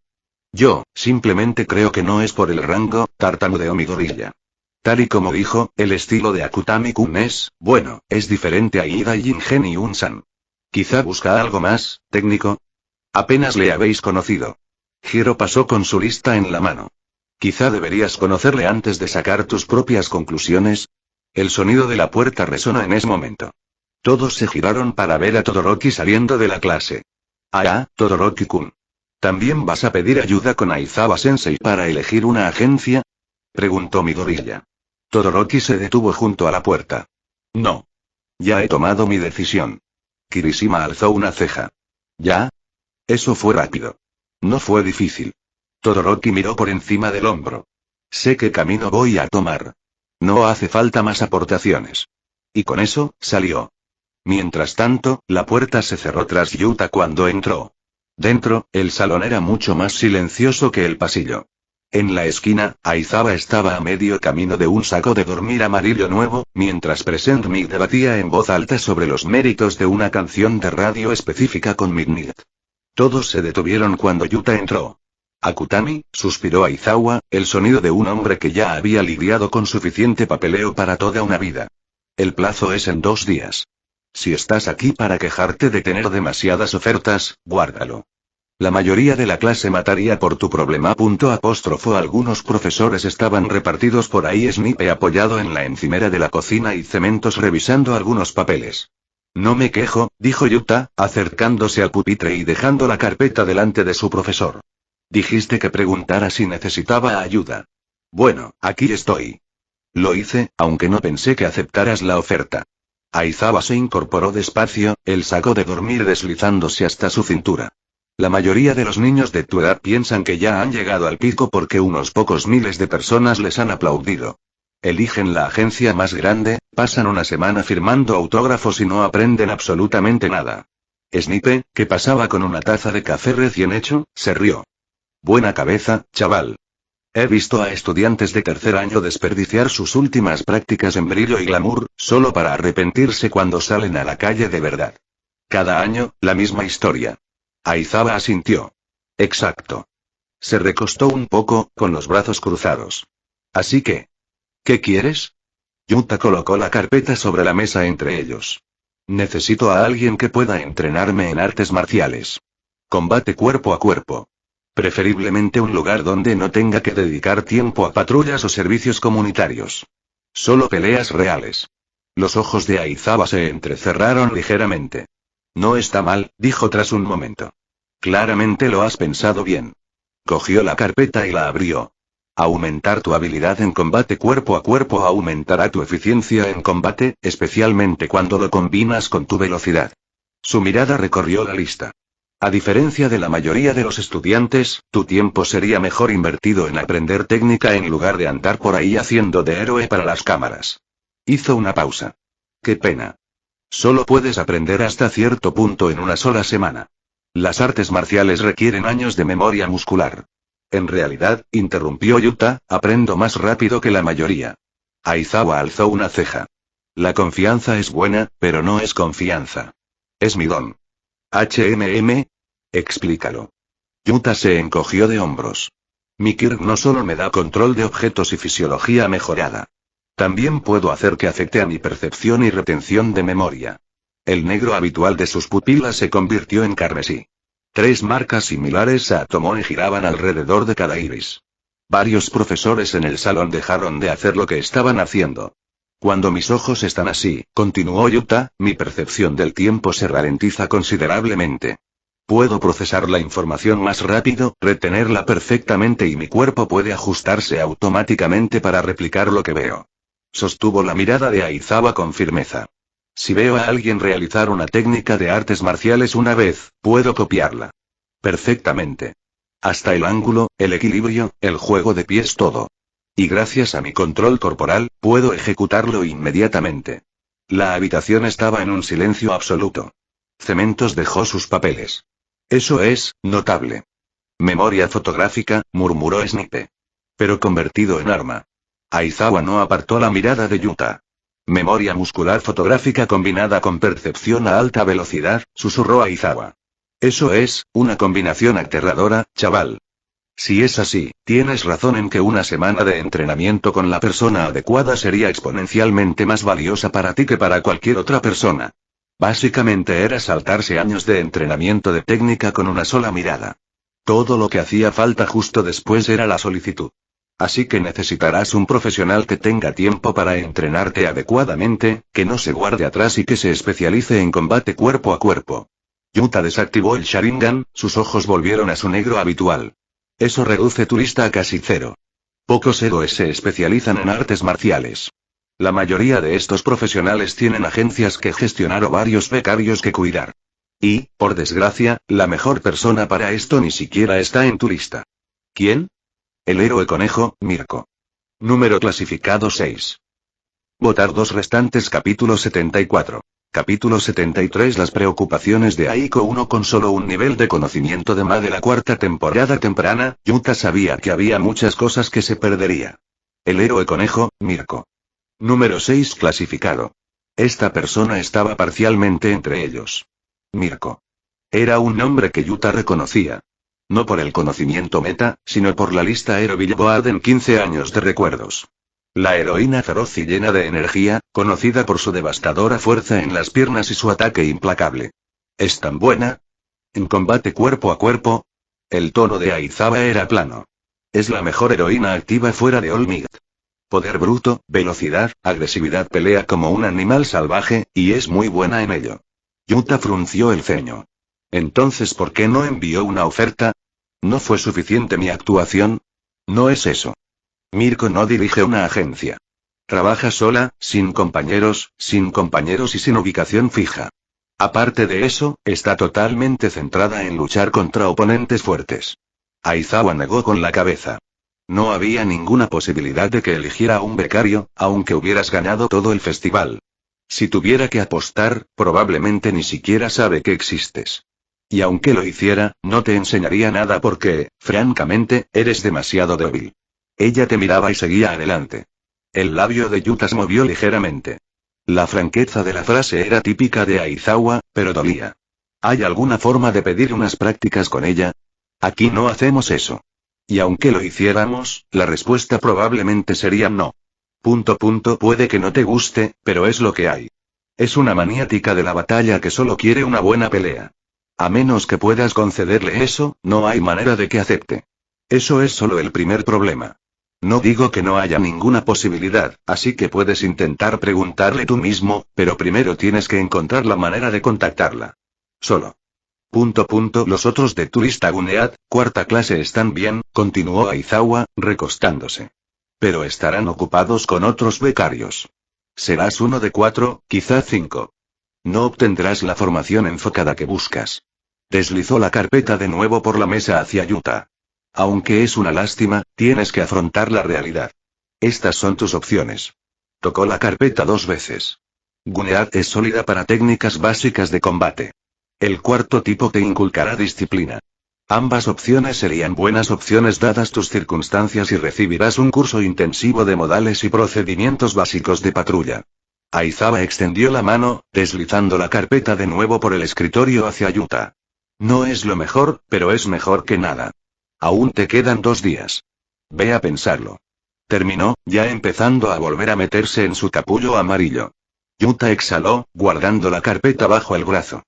Yo, simplemente creo que no es por el rango, tartamudeó Midoriya. Tal y como dijo, el estilo de Akutami-kun es, bueno, es diferente a Ida y Ingenium-san. Quizá busca algo más, técnico. Apenas le habéis conocido. Hiro pasó con su lista en la mano. Quizá deberías conocerle antes de sacar tus propias conclusiones. El sonido de la puerta resonó en ese momento. Todos se giraron para ver a Todoroki saliendo de la clase. Todoroki-kun. ¿También vas a pedir ayuda con Aizawa-sensei para elegir una agencia? Preguntó Midoriya. Todoroki se detuvo junto a la puerta. No. Ya he tomado mi decisión. Kirishima alzó una ceja. ¿Ya? Eso fue rápido. No fue difícil. Todoroki miró por encima del hombro. Sé qué camino voy a tomar. No hace falta más aportaciones. Y con eso, salió. Mientras tanto, la puerta se cerró tras Yuta cuando entró. Dentro, el salón era mucho más silencioso que el pasillo. En la esquina, Aizawa estaba a medio camino de un saco de dormir amarillo nuevo, mientras Present Mic debatía en voz alta sobre los méritos de una canción de radio específica con Midnight. Todos se detuvieron cuando Yuta entró. Akutami, suspiró Aizawa, el sonido de un hombre que ya había lidiado con suficiente papeleo para toda una vida. El plazo es en 2 días. Si estás aquí para quejarte de tener demasiadas ofertas, guárdalo. La mayoría de la clase mataría por tu problema. Algunos profesores estaban repartidos por ahí. Snipe apoyado en la encimera de la cocina y Cementos revisando algunos papeles. No me quejo, dijo Yuta, acercándose al pupitre y dejando la carpeta delante de su profesor. Dijiste que preguntara si necesitaba ayuda. Bueno, aquí estoy. Lo hice, aunque no pensé que aceptaras la oferta. Aizawa se incorporó despacio, el saco de dormir deslizándose hasta su cintura. La mayoría de los niños de tu edad piensan que ya han llegado al pico porque unos pocos miles de personas les han aplaudido. Eligen la agencia más grande, pasan una semana firmando autógrafos y no aprenden absolutamente nada. Snipe, que pasaba con una taza de café recién hecho, se rió. Buena cabeza, chaval. He visto a estudiantes de tercer año desperdiciar sus últimas prácticas en brillo y glamour, solo para arrepentirse cuando salen a la calle de verdad. Cada año, la misma historia. Aizawa asintió. Exacto. Se recostó un poco, con los brazos cruzados. Así que... ¿Qué quieres? Yuta colocó la carpeta sobre la mesa entre ellos. Necesito a alguien que pueda entrenarme en artes marciales. Combate cuerpo a cuerpo. Preferiblemente un lugar donde no tenga que dedicar tiempo a patrullas o servicios comunitarios. Solo peleas reales. Los ojos de Aizawa se entrecerraron ligeramente. No está mal, dijo tras un momento. Claramente lo has pensado bien. Cogió la carpeta y la abrió. Aumentar tu habilidad en combate cuerpo a cuerpo aumentará tu eficiencia en combate, especialmente cuando lo combinas con tu velocidad. Su mirada recorrió la lista. A diferencia de la mayoría de los estudiantes, tu tiempo sería mejor invertido en aprender técnica en lugar de andar por ahí haciendo de héroe para las cámaras. Hizo una pausa. Qué pena. Solo puedes aprender hasta cierto punto en una sola semana. Las artes marciales requieren años de memoria muscular. En realidad, interrumpió Yuta, aprendo más rápido que la mayoría. Aizawa alzó una ceja. La confianza es buena, pero no es confianza. Es mi don. Explícalo. Yuta se encogió de hombros. Mi Kirk no solo me da control de objetos y fisiología mejorada. También puedo hacer que afecte a mi percepción y retención de memoria. El negro habitual de sus pupilas se convirtió en carmesí. 3 marcas similares a Tomoe giraban alrededor de cada iris. Varios profesores en el salón dejaron de hacer lo que estaban haciendo. Cuando mis ojos están así, continuó Yuta, mi percepción del tiempo se ralentiza considerablemente. Puedo procesar la información más rápido, retenerla perfectamente y mi cuerpo puede ajustarse automáticamente para replicar lo que veo. Sostuvo la mirada de Aizawa con firmeza. Si veo a alguien realizar una técnica de artes marciales una vez, puedo copiarla. Perfectamente. Hasta el ángulo, el equilibrio, el juego de pies, todo. Y gracias a mi control corporal, puedo ejecutarlo inmediatamente. La habitación estaba en un silencio absoluto. Cementos dejó sus papeles. Eso es, notable. Memoria fotográfica, murmuró Snipe. Pero convertido en arma. Aizawa no apartó la mirada de Yuta. Memoria muscular fotográfica combinada con percepción a alta velocidad, susurró Aizawa. Eso es, una combinación aterradora, chaval. Si es así, tienes razón en que una semana de entrenamiento con la persona adecuada sería exponencialmente más valiosa para ti que para cualquier otra persona. Básicamente era saltarse años de entrenamiento de técnica con una sola mirada. Todo lo que hacía falta justo después era la solicitud. Así que necesitarás un profesional que tenga tiempo para entrenarte adecuadamente, que no se guarde atrás y que se especialice en combate cuerpo a cuerpo. Yuta desactivó el Sharingan, sus ojos volvieron a su negro habitual. Eso reduce tu lista a casi 0. Pocos héroes se especializan en artes marciales. La mayoría de estos profesionales tienen agencias que gestionar o varios becarios que cuidar. Y, por desgracia, la mejor persona para esto ni siquiera está en tu lista. ¿Quién? El héroe conejo, Mirko. Número clasificado 6. Votar 2 restantes. Capítulo 74. Capítulo 73. Las preocupaciones de Aiko 1. Con solo un nivel de conocimiento de Ma de la 4ª temporada temprana, Yuta sabía que había muchas cosas que se perdería. El héroe conejo, Mirko. Número 6 clasificado. Esta persona estaba parcialmente entre ellos. Mirko. Era un nombre que Yuta reconocía. No por el conocimiento meta, sino por la lista Hero Billboard en 15 años de recuerdos. La heroína feroz y llena de energía, conocida por su devastadora fuerza en las piernas y su ataque implacable. ¿Es tan buena? ¿En combate cuerpo a cuerpo? El tono de Aizawa era plano. Es la mejor heroína activa fuera de All Might. Poder bruto, velocidad, agresividad, pelea como un animal salvaje, y es muy buena en ello. Yuta frunció el ceño. Entonces, ¿por qué no envió una oferta? ¿No fue suficiente mi actuación? No es eso. Mirko no dirige una agencia. Trabaja sola, sin compañeros y sin ubicación fija. Aparte de eso, está totalmente centrada en luchar contra oponentes fuertes. Aizawa negó con la cabeza. No había ninguna posibilidad de que eligiera a un becario, aunque hubieras ganado todo el festival. Si tuviera que apostar, probablemente ni siquiera sabe que existes. Y aunque lo hiciera, no te enseñaría nada porque, francamente, eres demasiado débil. Ella te miraba y seguía adelante. El labio de Yuta se movió ligeramente. La franqueza de la frase era típica de Aizawa, pero dolía. ¿Hay alguna forma de pedir unas prácticas con ella? Aquí no hacemos eso. Y aunque lo hiciéramos, la respuesta probablemente sería no. Puede que no te guste, pero es lo que hay. Es una maniática de la batalla que solo quiere una buena pelea. A menos que puedas concederle eso, no hay manera de que acepte. Eso es solo el primer problema. No digo que no haya ninguna posibilidad, así que puedes intentar preguntarle tú mismo, pero primero tienes que encontrar la manera de contactarla. Solo. Los otros de tu lista Gunead, cuarta clase están bien, continuó Aizawa, recostándose. Pero estarán ocupados con otros becarios. Serás uno de 4, quizá 5. No obtendrás la formación enfocada que buscas. Deslizó la carpeta de nuevo por la mesa hacia Yuta. Aunque es una lástima, tienes que afrontar la realidad. Estas son tus opciones. Tocó la carpeta 2 veces. Gunead es sólida para técnicas básicas de combate. El cuarto tipo te inculcará disciplina. Ambas opciones serían buenas opciones dadas tus circunstancias y recibirás un curso intensivo de modales y procedimientos básicos de patrulla. Aizawa extendió la mano, deslizando la carpeta de nuevo por el escritorio hacia Yuta. No es lo mejor, pero es mejor que nada. Aún te quedan 2 días. Ve a pensarlo. Terminó, ya empezando a volver a meterse en su capullo amarillo. Yuta exhaló, guardando la carpeta bajo el brazo.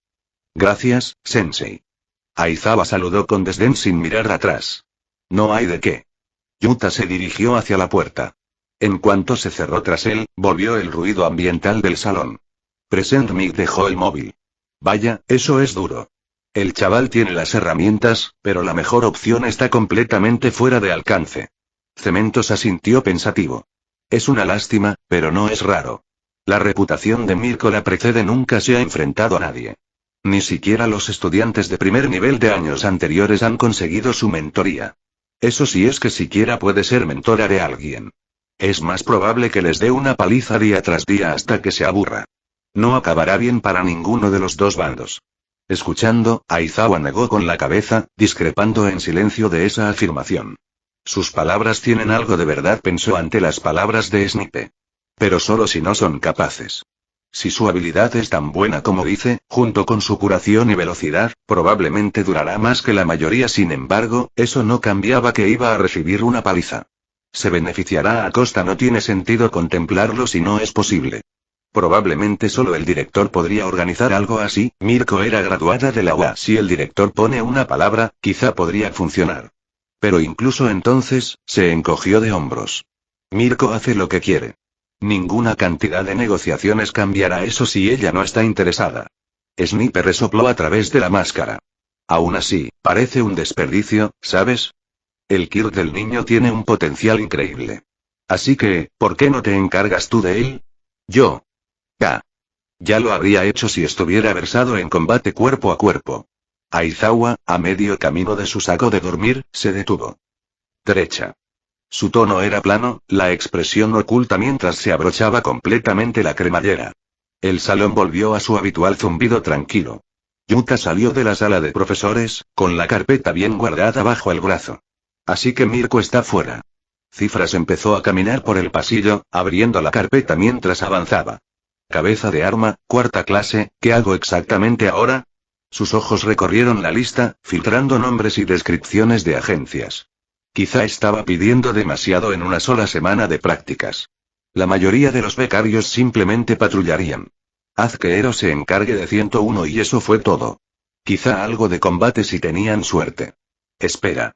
Gracias, sensei. Aizawa saludó con desdén sin mirar atrás. No hay de qué. Yuta se dirigió hacia la puerta. En cuanto se cerró tras él, volvió el ruido ambiental del salón. Present Mic dejó el móvil. Vaya, eso es duro. El chaval tiene las herramientas, pero la mejor opción está completamente fuera de alcance. Cementos asintió pensativo. Es una lástima, pero no es raro. La reputación de Mirko la precede, nunca se ha enfrentado a nadie. Ni siquiera los estudiantes de primer nivel de años anteriores han conseguido su mentoría. Eso sí es que siquiera puede ser mentora de alguien. Es más probable que les dé una paliza día tras día hasta que se aburra. No acabará bien para ninguno de los dos bandos. Escuchando, Aizawa negó con la cabeza, discrepando en silencio de esa afirmación. Sus palabras tienen algo de verdad, pensó ante las palabras de Snipe. Pero solo si no son capaces. Si su habilidad es tan buena como dice, junto con su curación y velocidad, probablemente durará más que la mayoría. Sin embargo, eso no cambiaba que iba a recibir una paliza. Se beneficiará a costa, no tiene sentido contemplarlo si no es posible. Probablemente solo el director podría organizar algo así. Mirko era graduada de la UA. Si el director pone una palabra, quizá podría funcionar. Pero incluso entonces, se encogió de hombros. Mirko hace lo que quiere. Ninguna cantidad de negociaciones cambiará eso si ella no está interesada. Snipe resopló a través de la máscara. Aún así, parece un desperdicio, ¿sabes? El Kir del niño tiene un potencial increíble. Así que, ¿por qué no te encargas tú de él? Yo. Ya lo habría hecho si estuviera versado en combate cuerpo a cuerpo. Aizawa, a medio camino de su saco de dormir, se detuvo. Derecha. Su tono era plano, la expresión oculta mientras se abrochaba completamente la cremallera. El salón volvió a su habitual zumbido tranquilo. Yuta salió de la sala de profesores, con la carpeta bien guardada bajo el brazo. Así que Mirko está fuera. Cifras empezó a caminar por el pasillo, abriendo la carpeta mientras avanzaba. Cabeza de arma, cuarta clase, ¿qué hago exactamente ahora? Sus ojos recorrieron la lista, filtrando nombres y descripciones de agencias. Quizá estaba pidiendo demasiado en una sola semana de prácticas. La mayoría de los becarios simplemente patrullarían. Haz que Ero se encargue de 101 y eso fue todo. Quizá algo de combate si tenían suerte. Espera.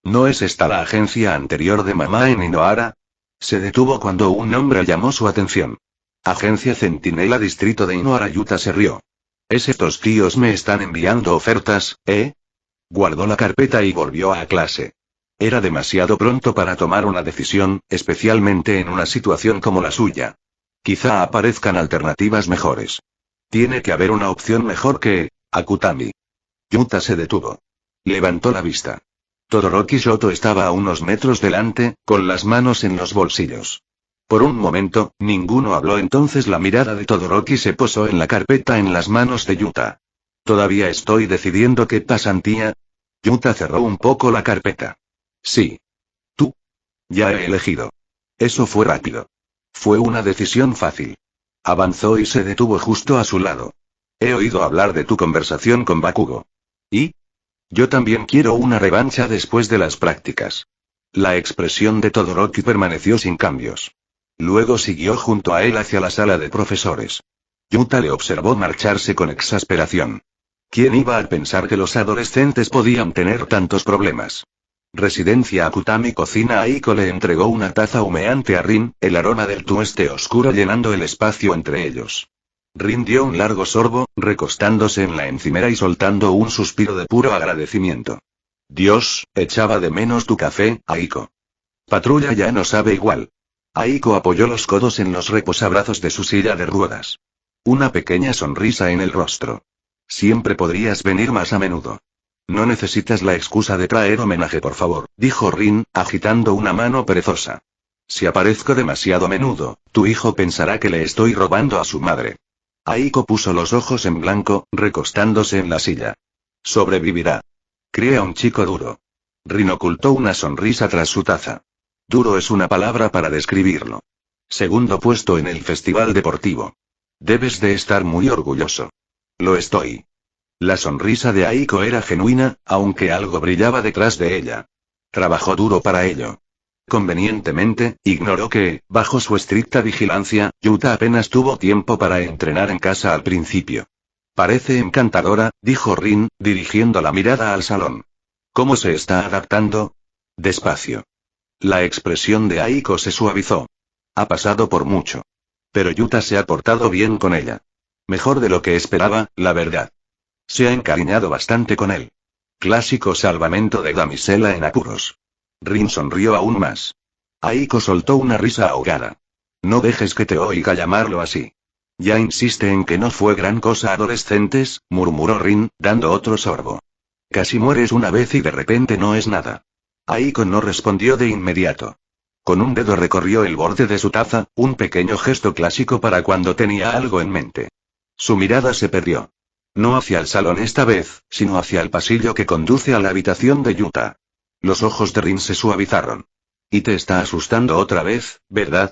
¿No es esta la agencia anterior de mamá en Inohara? Se detuvo cuando un nombre llamó su atención. Agencia Centinela Distrito de Inohara. Yuta se rió. Estos tíos me están enviando ofertas, ¿eh? Guardó la carpeta y volvió a clase. Era demasiado pronto para tomar una decisión, especialmente en una situación como la suya. Quizá aparezcan alternativas mejores. Tiene que haber una opción mejor que Akutami. Yuta se detuvo. Levantó la vista. Todoroki Shoto estaba a unos metros delante, con las manos en los bolsillos. Por un momento, ninguno habló, entonces la mirada de Todoroki se posó en la carpeta en las manos de Yuta. Todavía estoy decidiendo qué pasantía. Yuta cerró un poco la carpeta. Sí. Tú. Ya he elegido. Eso fue rápido. Fue una decisión fácil. Avanzó y se detuvo justo a su lado. He oído hablar de tu conversación con Bakugo. ¿Y? Yo también quiero una revancha después de las prácticas. La expresión de Todoroki permaneció sin cambios. Luego siguió junto a él hacia la sala de profesores. Yuta le observó marcharse con exasperación. ¿Quién iba a pensar que los adolescentes podían tener tantos problemas? Residencia Akutami Cocina. Aiko le entregó una taza humeante a Rin, el aroma del tueste oscuro llenando el espacio entre ellos. Rin dio un largo sorbo, recostándose en la encimera y soltando un suspiro de puro agradecimiento. Dios, echaba de menos tu café, Aiko. Patrulla ya no sabe igual. Aiko apoyó los codos en los reposabrazos de su silla de ruedas. Una pequeña sonrisa en el rostro. Siempre podrías venir más a menudo. No necesitas la excusa de traer homenaje, por favor, dijo Rin, agitando una mano perezosa. Si aparezco demasiado a menudo, tu hijo pensará que le estoy robando a su madre. Aiko puso los ojos en blanco, recostándose en la silla. Sobrevivirá. Crea un chico duro. Rin ocultó una sonrisa tras su taza. Duro es una palabra para describirlo. Segundo puesto en el festival deportivo. Debes de estar muy orgulloso. Lo estoy. La sonrisa de Aiko era genuina, aunque algo brillaba detrás de ella. Trabajó duro para ello. Convenientemente, ignoró que, bajo su estricta vigilancia, Yuta apenas tuvo tiempo para entrenar en casa al principio. Parece encantadora, dijo Rin, dirigiendo la mirada al salón. ¿Cómo se está adaptando? Despacio. La expresión de Aiko se suavizó. Ha pasado por mucho. Pero Yuta se ha portado bien con ella. Mejor de lo que esperaba, la verdad. Se ha encariñado bastante con él. Clásico salvamento de damisela en apuros. Rin sonrió aún más. Aiko soltó una risa ahogada. No dejes que te oiga llamarlo así. Ya insiste en que no fue gran cosa. Adolescentes, murmuró Rin, dando otro sorbo. Casi mueres una vez y de repente no es nada. Aiko no respondió de inmediato. Con un dedo recorrió el borde de su taza, un pequeño gesto clásico para cuando tenía algo en mente. Su mirada se perdió. No hacia el salón esta vez, sino hacia el pasillo que conduce a la habitación de Yuta. Los ojos de Rin se suavizaron. Y te está asustando otra vez, ¿verdad?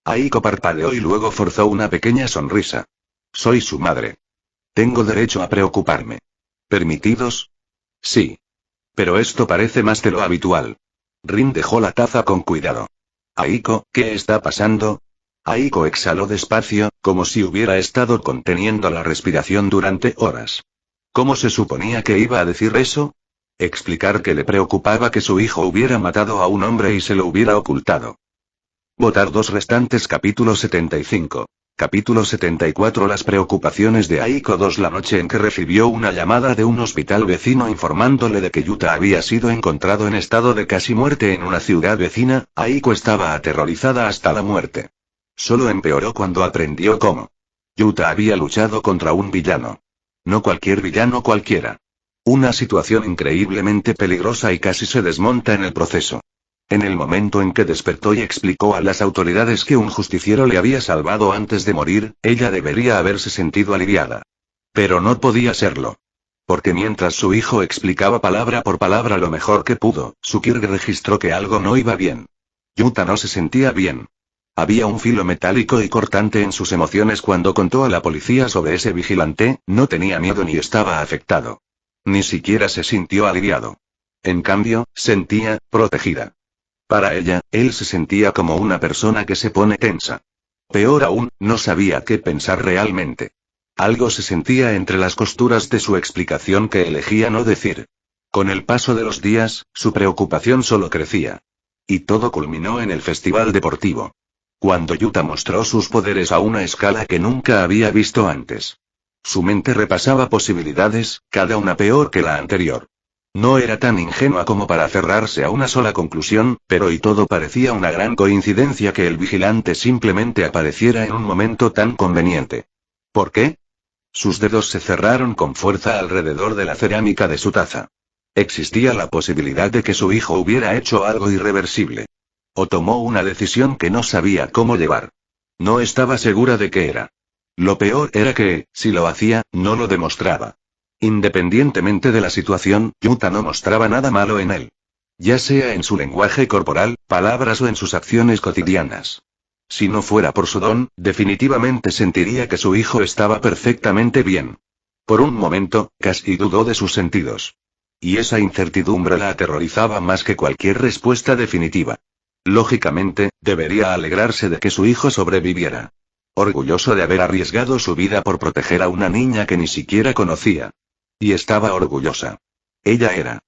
Aiko parpadeó y luego forzó una pequeña sonrisa. Soy su madre. Tengo derecho a preocuparme. ¿Permitidos? Sí. Pero esto parece más de lo habitual. Rin dejó la taza con cuidado. Aiko, ¿qué está pasando? Aiko exhaló despacio, como si hubiera estado conteniendo la respiración durante horas. ¿Cómo se suponía que iba a decir eso? Explicar que le preocupaba que su hijo hubiera matado a un hombre y se lo hubiera ocultado. Votar 2 restantes. Capítulo 75. Capítulo 74. Las preocupaciones de Aiko. 2. La noche en que recibió una llamada de un hospital vecino informándole de que Yuta había sido encontrado en estado de casi muerte en una ciudad vecina, Aiko estaba aterrorizada hasta la muerte. Solo empeoró cuando aprendió cómo. Yuta había luchado contra un villano. No cualquier villano cualquiera. Una situación increíblemente peligrosa y casi se desmonta en el proceso. En el momento en que despertó y explicó a las autoridades que un justiciero le había salvado antes de morir, ella debería haberse sentido aliviada. Pero no podía serlo. Porque mientras su hijo explicaba palabra por palabra lo mejor que pudo, Tsukirge registró que algo no iba bien. Yuta no se sentía bien. Había un filo metálico y cortante en sus emociones cuando contó a la policía sobre ese vigilante, no tenía miedo ni estaba afectado. Ni siquiera se sintió aliviado. En cambio, sentía, protegida. Para ella, él se sentía como una persona que se pone tensa. Peor aún, no sabía qué pensar realmente. Algo se sentía entre las costuras de su explicación que elegía no decir. Con el paso de los días, su preocupación solo crecía. Y todo culminó en el festival deportivo. Cuando Yuta mostró sus poderes a una escala que nunca había visto antes. Su mente repasaba posibilidades, cada una peor que la anterior. No era tan ingenua como para cerrarse a una sola conclusión, pero y todo parecía una gran coincidencia que el vigilante simplemente apareciera en un momento tan conveniente. ¿Por qué? Sus dedos se cerraron con fuerza alrededor de la cerámica de su taza. Existía la posibilidad de que su hijo hubiera hecho algo irreversible. O tomó una decisión que no sabía cómo llevar. No estaba segura de qué era. Lo peor era que, si lo hacía, no lo demostraba. Independientemente de la situación, Yuta no mostraba nada malo en él. Ya sea en su lenguaje corporal, palabras o en sus acciones cotidianas. Si no fuera por su don, definitivamente sentiría que su hijo estaba perfectamente bien. Por un momento, casi dudó de sus sentidos. Y esa incertidumbre la aterrorizaba más que cualquier respuesta definitiva. Lógicamente, debería alegrarse de que su hijo sobreviviera. Orgulloso de haber arriesgado su vida por proteger a una niña que ni siquiera conocía. Y estaba orgullosa. Ella era.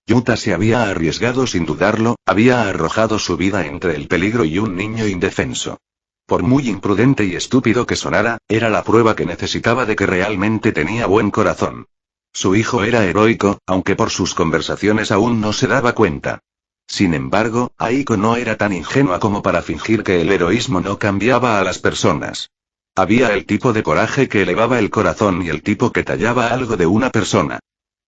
Yuta se había arriesgado sin dudarlo, había arrojado su vida entre el peligro y un niño indefenso. Por muy imprudente y estúpido que sonara, era la prueba que necesitaba de que realmente tenía buen corazón. Su hijo era heroico, aunque por sus conversaciones aún no se daba cuenta. Sin embargo, Aiko no era tan ingenua como para fingir que el heroísmo no cambiaba a las personas. Había el tipo de coraje que elevaba el corazón y el tipo que tallaba algo de una persona.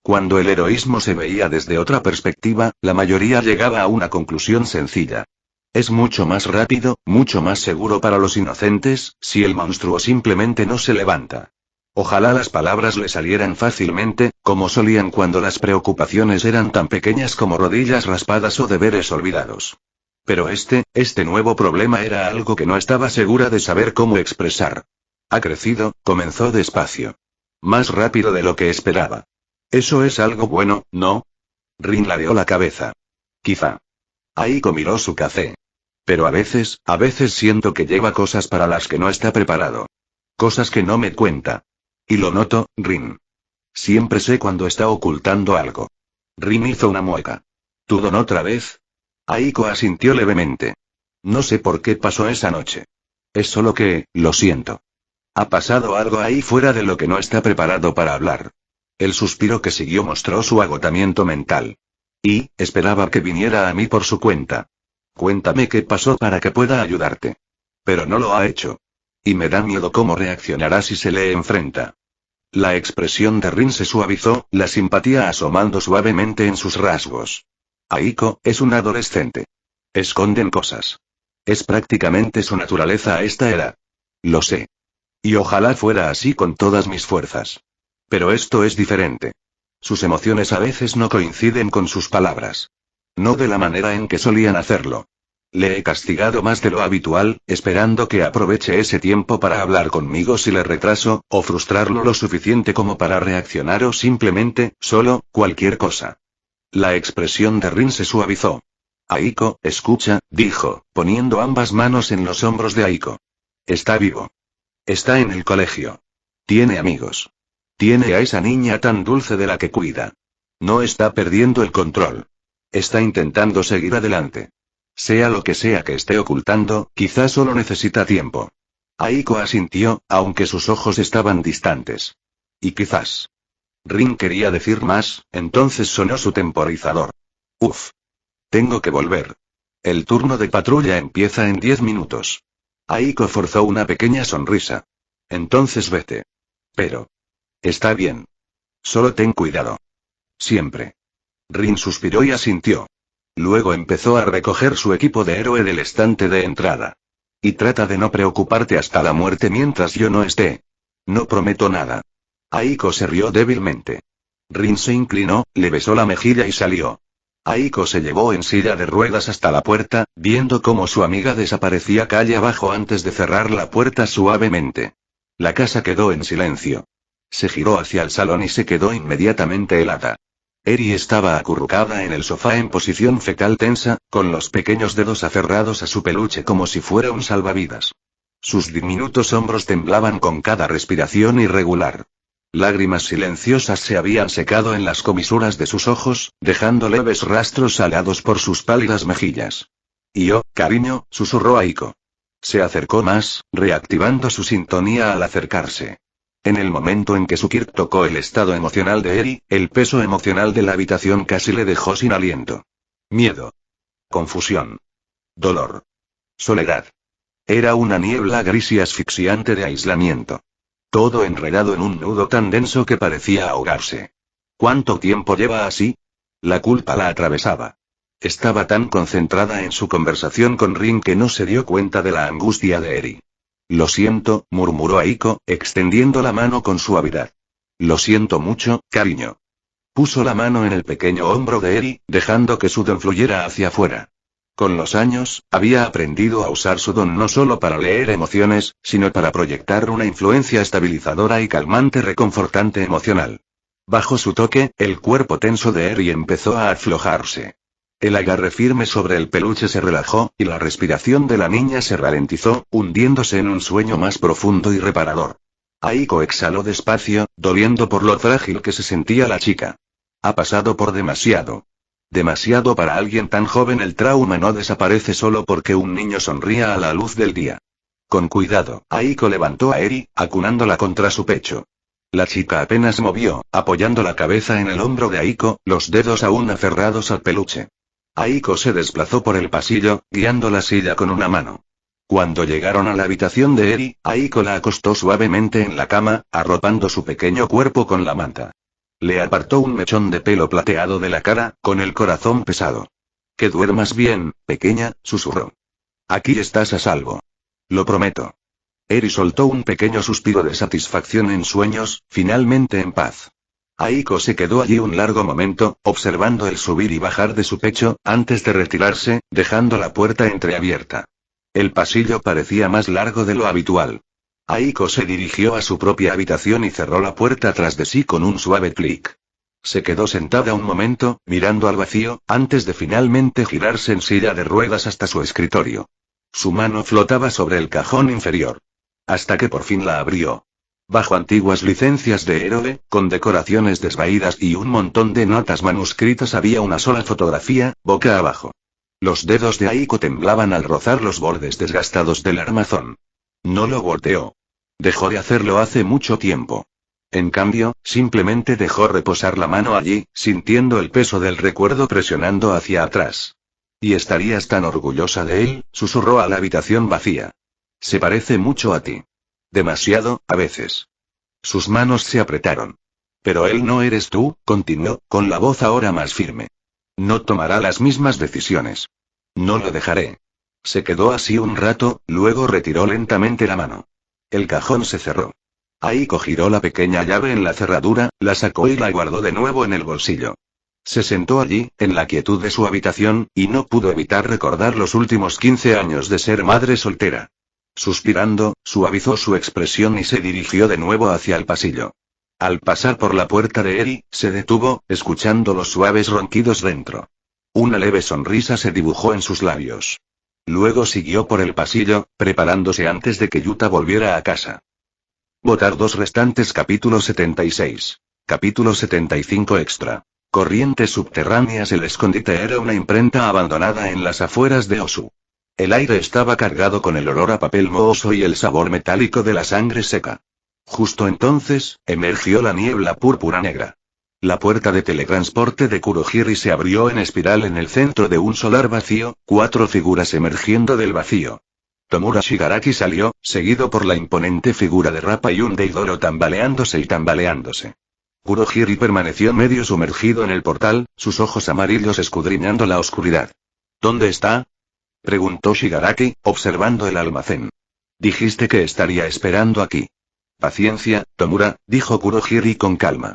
Cuando el heroísmo se veía desde otra perspectiva, la mayoría llegaba a una conclusión sencilla. Es mucho más rápido, mucho más seguro para los inocentes, si el monstruo simplemente no se levanta. Ojalá las palabras le salieran fácilmente, como solían cuando las preocupaciones eran tan pequeñas como rodillas raspadas o deberes olvidados. Pero este nuevo problema era algo que no estaba segura de saber cómo expresar. Ha crecido, comenzó despacio. Más rápido de lo que esperaba. Eso es algo bueno, ¿no? Rin ladeó la cabeza. Quizá. Aiko miró su café. Pero a veces siento que lleva cosas para las que no está preparado. Cosas que no me cuenta. Y lo noto, Rin. Siempre sé cuando está ocultando algo. Rin hizo una mueca. ¿Tudon otra vez? Aiko asintió levemente. No sé por qué pasó esa noche. Es solo que, lo siento. Ha pasado algo ahí fuera de lo que no está preparado para hablar. El suspiro que siguió mostró su agotamiento mental. Y, esperaba que viniera a mí por su cuenta. Cuéntame qué pasó para que pueda ayudarte. Pero no lo ha hecho. Y me da miedo cómo reaccionará si se le enfrenta. La expresión de Rin se suavizó, la simpatía asomando suavemente en sus rasgos. Aiko, es un adolescente. Esconden cosas. Es prácticamente su naturaleza a esta edad. Lo sé. Y ojalá fuera así con todas mis fuerzas. Pero esto es diferente. Sus emociones a veces no coinciden con sus palabras. No de la manera en que solían hacerlo. Le he castigado más de lo habitual, esperando que aproveche ese tiempo para hablar conmigo si le retraso, o frustrarlo lo suficiente como para reaccionar o simplemente, solo, cualquier cosa. La expresión de Rin se suavizó. Aiko, escucha, dijo, poniendo ambas manos en los hombros de Aiko. Está vivo. Está en el colegio. Tiene amigos. Tiene a esa niña tan dulce de la que cuida. No está perdiendo el control. Está intentando seguir adelante. Sea lo que sea que esté ocultando, quizás solo necesita tiempo. Aiko asintió, aunque sus ojos estaban distantes. Y quizás. Rin quería decir más, entonces sonó su temporizador. Uf. Tengo que volver. El turno de patrulla empieza en 10 minutos. Aiko forzó una pequeña sonrisa. Entonces vete. Pero. Está bien. Solo ten cuidado. Siempre. Rin suspiró y asintió. Luego empezó a recoger su equipo de héroe del estante de entrada. Y trata de no preocuparte hasta la muerte mientras yo no esté. No prometo nada. Aiko se rió débilmente. Rin se inclinó, le besó la mejilla y salió. Aiko se llevó en silla de ruedas hasta la puerta, viendo cómo su amiga desaparecía calle abajo antes de cerrar la puerta suavemente. La casa quedó en silencio. Se giró hacia el salón y se quedó inmediatamente helada. Eri estaba acurrucada en el sofá en posición fetal tensa, con los pequeños dedos aferrados a su peluche como si fuera un salvavidas. Sus diminutos hombros temblaban con cada respiración irregular. Lágrimas silenciosas se habían secado en las comisuras de sus ojos, dejando leves rastros salados por sus pálidas mejillas. Y oh, cariño, susurró Aiko. Se acercó más, reactivando su sintonía al acercarse. En el momento en que Sukir tocó el estado emocional de Eri, el peso emocional de la habitación casi le dejó sin aliento. Miedo. Confusión. Dolor. Soledad. Era una niebla gris y asfixiante de aislamiento. todo enredado en un nudo tan denso que parecía ahogarse. ¿Cuánto tiempo lleva así? La culpa la atravesaba. Estaba tan concentrada en su conversación con Rin que no se dio cuenta de la angustia de Eri. Lo siento, murmuró Aiko, extendiendo la mano con suavidad. Lo siento mucho, cariño. Puso la mano en el pequeño hombro de Eri, dejando que su don fluyera hacia afuera. Con los años, había aprendido a usar su don no solo para leer emociones, sino para proyectar una influencia estabilizadora y calmante reconfortante emocional. Bajo su toque, el cuerpo tenso de Eri empezó a aflojarse. El agarre firme sobre el peluche se relajó, y la respiración de la niña se ralentizó, hundiéndose en un sueño más profundo y reparador. Aiko exhaló despacio, doliendo por lo frágil que se sentía la chica. Ha pasado por demasiado. Demasiado para alguien tan joven. El trauma no desaparece solo porque un niño sonría a la luz del día. Con cuidado, Aiko levantó a Eri, acunándola contra su pecho. La chica apenas movió, apoyando la cabeza en el hombro de Aiko, los dedos aún aferrados al peluche. Aiko se desplazó por el pasillo, guiando la silla con una mano. Cuando llegaron a la habitación de Eri, Aiko la acostó suavemente en la cama, arropando su pequeño cuerpo con la manta. Le apartó un mechón de pelo plateado de la cara, con el corazón pesado. Que duermas bien, pequeña, susurró. Aquí estás a salvo. Lo prometo. Eri soltó un pequeño suspiro de satisfacción en sueños, finalmente en paz. Aiko se quedó allí un largo momento, observando el subir y bajar de su pecho, antes de retirarse, dejando la puerta entreabierta. El pasillo parecía más largo de lo habitual. Aiko se dirigió a su propia habitación y cerró la puerta tras de sí con un suave clic. Se quedó sentada un momento, mirando al vacío, antes de finalmente girarse en silla de ruedas hasta su escritorio. Su mano flotaba sobre el cajón inferior. Hasta que por fin la abrió. Bajo antiguas licencias de héroe, con decoraciones desvaídas y un montón de notas manuscritas había una sola fotografía, boca abajo. Los dedos de Aiko temblaban al rozar los bordes desgastados del armazón. No lo volteó. Dejó de hacerlo hace mucho tiempo. En cambio, simplemente dejó reposar la mano allí, sintiendo el peso del recuerdo presionando hacia atrás. Y estarías tan orgullosa de él, susurró a la habitación vacía. Se parece mucho a ti. Demasiado, a veces. Sus manos se apretaron. Pero él no eres tú, continuó, con la voz ahora más firme. No tomará las mismas decisiones. No lo dejaré. Se quedó así un rato, luego retiró lentamente la mano. El cajón se cerró. Aiko giró la pequeña llave en la cerradura, la sacó y la guardó de nuevo en el bolsillo. Se sentó allí, en la quietud de su habitación, y no pudo evitar recordar los últimos 15 años de ser madre soltera. Suspirando, suavizó su expresión y se dirigió de nuevo hacia el pasillo. Al pasar por la puerta de Eri, se detuvo, escuchando los suaves ronquidos dentro. Una leve sonrisa se dibujó en sus labios. Luego siguió por el pasillo, preparándose antes de que Yuta volviera a casa. Votar 2 restantes. Capítulo 76. Capítulo 75 extra. Corrientes subterráneas. El escondite era una imprenta abandonada en las afueras de Osu. El aire estaba cargado con el olor a papel mohoso y el sabor metálico de la sangre seca. Justo entonces, emergió la niebla púrpura negra. La puerta de teletransporte de Kurohiri se abrió en espiral en el centro de un solar vacío, 4 figuras emergiendo del vacío. Tomura Shigaraki salió, seguido por la imponente figura de Rappa y un Deidoro tambaleándose y tambaleándose. Kurohiri permaneció medio sumergido en el portal, sus ojos amarillos escudriñando la oscuridad. ¿Dónde está?, preguntó Shigaraki, observando el almacén. Dijiste que estaría esperando aquí. Paciencia, Tomura, dijo Kurohiri con calma.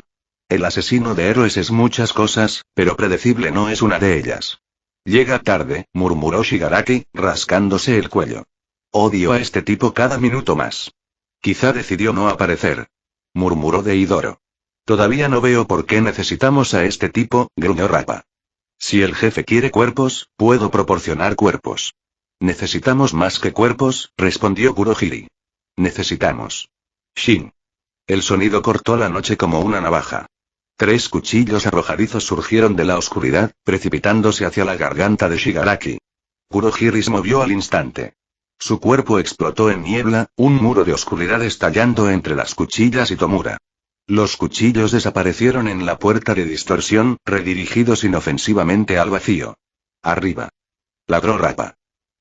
El asesino de héroes es muchas cosas, pero predecible no es una de ellas. Llega tarde, murmuró Shigaraki, rascándose el cuello. Odio a este tipo cada minuto más. Quizá decidió no aparecer, murmuró Deidoro. Todavía no veo por qué necesitamos a este tipo, gruñó Rappa. Si el jefe quiere cuerpos, puedo proporcionar cuerpos. Necesitamos más que cuerpos, respondió Kurohiri. Necesitamos. Shin. El sonido cortó la noche como una navaja. 3 cuchillos arrojadizos surgieron de la oscuridad, precipitándose hacia la garganta de Shigaraki. Kurohiri se movió al instante. Su cuerpo explotó en niebla, un muro de oscuridad estallando entre las cuchillas y Tomura. Los cuchillos desaparecieron en la puerta de distorsión, redirigidos inofensivamente al vacío. Arriba. Ladró Rappa.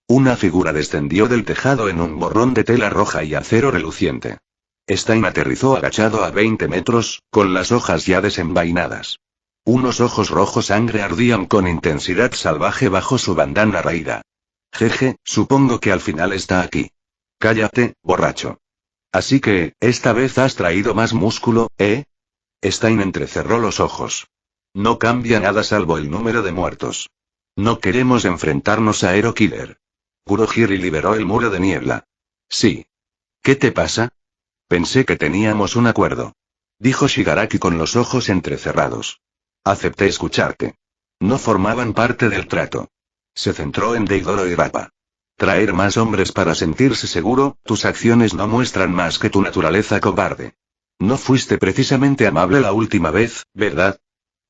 Una figura descendió del tejado en un borrón de tela roja y acero reluciente. Stein aterrizó agachado a 20 metros, con las hojas ya desenvainadas. Unos ojos rojos sangre ardían con intensidad salvaje bajo su bandana raída. Jeje, supongo que al final está aquí. Cállate, borracho. Así que, esta vez has traído más músculo, ¿eh? Stein entrecerró los ojos. No cambia nada salvo el número de muertos. No queremos enfrentarnos a Hero Killer. Kurohiri liberó el muro de niebla. Sí. ¿Qué te pasa? Pensé que teníamos un acuerdo. Dijo Shigaraki con los ojos entrecerrados. Acepté escucharte. No formaban parte del trato. Se centró en Deidoro y Rappa. Traer más hombres para sentirse seguro, tus acciones no muestran más que tu naturaleza cobarde. No fuiste precisamente amable la última vez, ¿verdad?